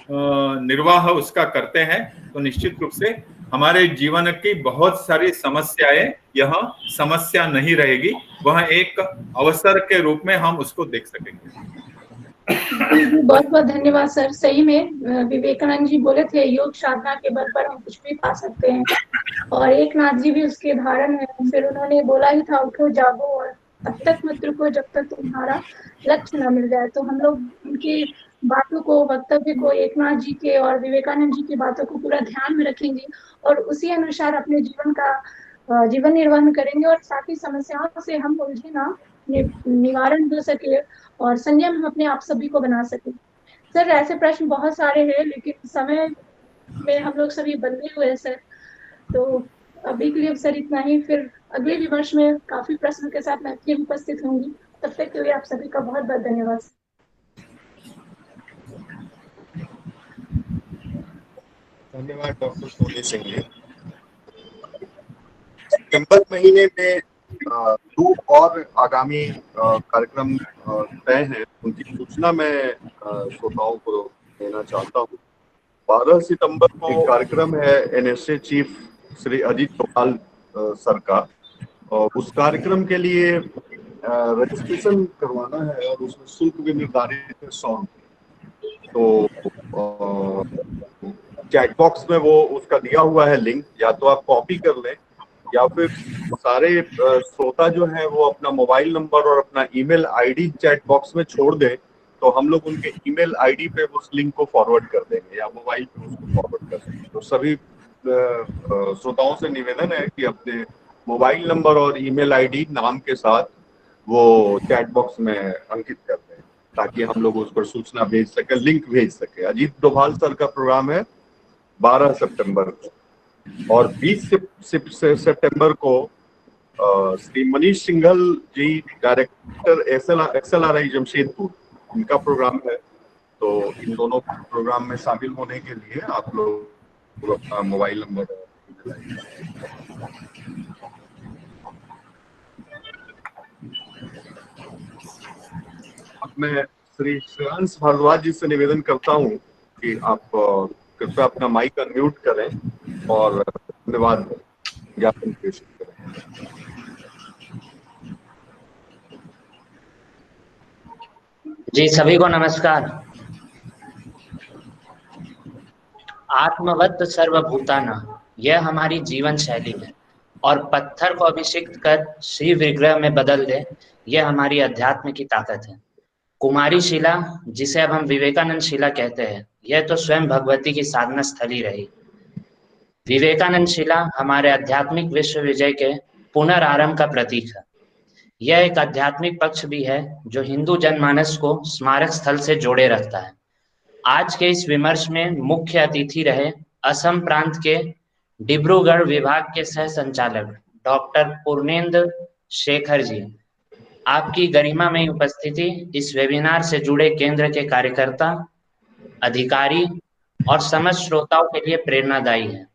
निर्वाह उसका करते हैं, तो निश्चित रूप से हमारे जीवन की बहुत सारी समस्याएं यह समस्या नहीं रहेगी, वह एक अवसर के रूप में हम उसको देख सकेंगे। बहुत बहुत धन्यवाद सर। सही में विवेकानंद जी बोले थे योग साधना के बल पर हम कुछ भी पा सकते हैं, और एकनाथ जी भी उसके उदाहरण है। फिर उन्होंने बोला ही था, उठो जागो और तब तक मत रुको जब तक तुम्हारा लक्ष्य न मिल जाए। तो हम लोग उनकी बातों को, वक्तव्य को, एकनाथ जी के और विवेकानंद जी की बातों को पूरा ध्यान में रखेंगे और उसी अनुसार अपने जीवन निर्वाह करेंगे, और साथ ही समस्याओं से हम उलझे ना, निवारण हो सके और संयम हम अपने आप सभी को बना सके। सर ऐसे प्रश्न बहुत सारे हैं, लेकिन समय में हम लोग सभी बंधे हुए हैं सर, तो अभी के लिए सर इतना ही। फिर अगले विमर्श में काफी प्रश्नों के साथ मैं फिर उपस्थित होंगी। तब तक के लिए आप सभी का बहुत बहुत धन्यवाद। धन्यवाद डॉक्टर सोनी सिंह जी। सितंबर महीने में 2 और आगामी कार्यक्रम तय हैं, उनकी सूचना मैं श्रोताओं को देना चाहता हूँ। 12 सितंबर को एक कार्यक्रम है NSA chief Shri Ajit Doval sir का, और उस कार्यक्रम के लिए रजिस्ट्रेशन करवाना है और उसमें शुल्क भी निर्धारित है 100 रुपये। तो चैट बॉक्स में वो उसका दिया हुआ है लिंक, या तो आप कॉपी कर लें या फिर सारे श्रोता जो है वो अपना मोबाइल नंबर और अपना ईमेल आईडी चैट बॉक्स में छोड़ दें, तो हम लोग उनके ईमेल आईडी पे उस लिंक को फॉरवर्ड कर देंगे या मोबाइल पे उसको फॉरवर्ड कर देंगे। तो सभी श्रोताओं से निवेदन है कि अपने मोबाइल नंबर और ईमेल आईडी नाम के साथ वो चैट बॉक्स में अंकित कर दें, ताकि हम लोग उस पर सूचना भेज सके, लिंक भेज सके। अजीत डोभाल सर का प्रोग्राम है 12 सितंबर को, और 20 सितंबर को श्री मनीष सिंघल जी, डायरेक्टर XLRI जमशेदपुर, इनका प्रोग्राम है। तो इन दोनों प्रोग्राम में शामिल होने के लिए आप लोग अपना मोबाइल नंबर। अब मैं श्री श्रेयांश भारद्वाज जी से निवेदन करता हूँ कि आप कृपया अपना माइक अनम्यूट करें और धन्यवाद ज्ञापन पेश करें। जी सभी को नमस्कार। आत्मवत् सर्वभूतानां, यह हमारी जीवन शैली है, और पत्थर को अभिषिक्त कर शिव विग्रह में बदल दे, यह हमारी अध्यात्म की ताकत है। कुमारी शिला, जिसे अब हम विवेकानंद शिला कहते हैं, यह तो स्वयं भगवती की साधना स्थली रही। विवेकानंद शिला हमारे आध्यात्मिक विश्व विजय के पुनरारंभ का प्रतीक है। यह एक आध्यात्मिक पक्ष भी है जो हिंदू जनमानस को स्मारक स्थल से जोड़े रखता है। आज के इस विमर्श में मुख्य अतिथि रहे असम प्रांत के डिब्रूगढ़ विभाग के सह संचालक डॉक्टर पूर्णेंदु शेखर जी। आपकी गरिमामय उपस्थिति इस वेबिनार से जुड़े केंद्र के कार्यकर्ता, अधिकारी और समस्त श्रोताओं के लिए प्रेरणादायी है।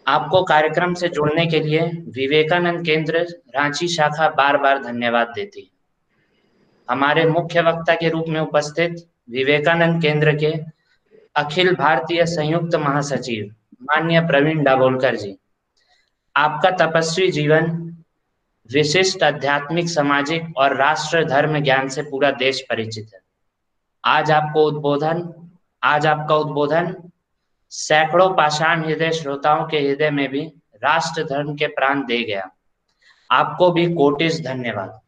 आपको कार्यक्रम से जुड़ने के लिए विवेकानंद केंद्र रांची शाखा बार बार धन्यवाद देती है। हमारे मुख्य वक्ता के रूप में उपस्थित विवेकानंद केंद्र के अखिल भारतीय संयुक्त महासचिव माननीय प्रवीण दाभोलकर जी, आपका तपस्वी जीवन विशिष्ट आध्यात्मिक, सामाजिक और राष्ट्र धर्म ज्ञान से पूरा देश परिचित है। आज आपका उद्बोधन सैकड़ों पाषाण हृदय श्रोताओं के हृदय में भी राष्ट्र धर्म के प्राण दे गया। आपको भी कोटिश धन्यवाद।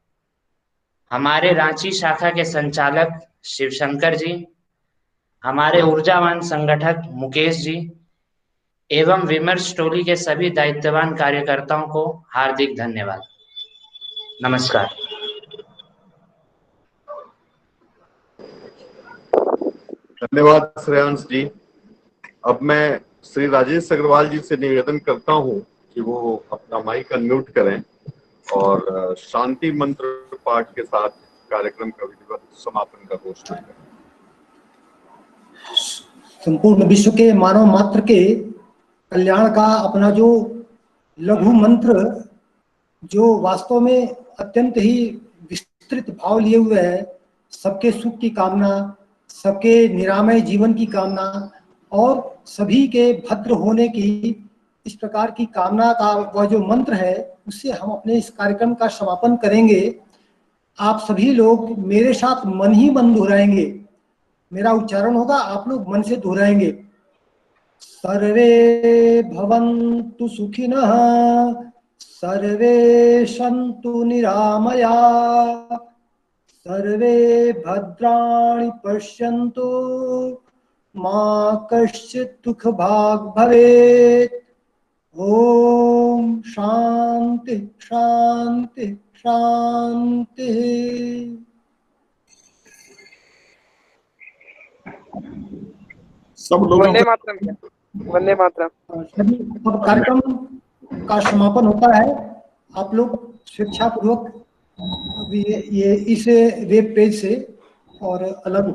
हमारे रांची शाखा के संचालक शिवशंकर जी, हमारे ऊर्जावान संगठक मुकेश जी एवं विमर्श टोली के सभी दायित्ववान कार्यकर्ताओं को हार्दिक धन्यवाद। नमस्कार। धन्यवाद श्रेयांश जी। अब मैं श्री राजेश अग्रवाल जी से निवेदन करता हूं कि वो अपना माइक अनम्यूट करें और शांति मंत्र पाठ के साथ कार्यक्रम का विधिवत समापन का घोषणा करें। संपूर्ण विश्व के मानव मात्र के कल्याण का अपना जो लघु मंत्र, जो वास्तव में अत्यंत ही विस्तृत भाव लिए हुए है, सबके सुख की कामना, सबके निरामय जीवन की कामना और सभी के भद्र होने की इस प्रकार की कामना का वह जो मंत्र है, उससे हम अपने इस कार्यक्रम का समापन करेंगे। आप सभी लोग मेरे साथ मन ही मन दोहराएंगे। मेरा उच्चारण होगा, आप लोग मन से दोहराएंगे। सर्वे भवन्तु सुखिनः, सर्वे सन्तु निरामया, सर्वे भद्राणि पश्यन्तु, मा कश्चित् दुःखभाग् भवेत्। ओम शांति शांति शांति। सब लोग वंदे मातरम, वंदे मातरम। अब कार्यक्रम का समापन होता है। आप लोग स्वेच्छापूर्वक ये इस वेब पेज से और अलग हो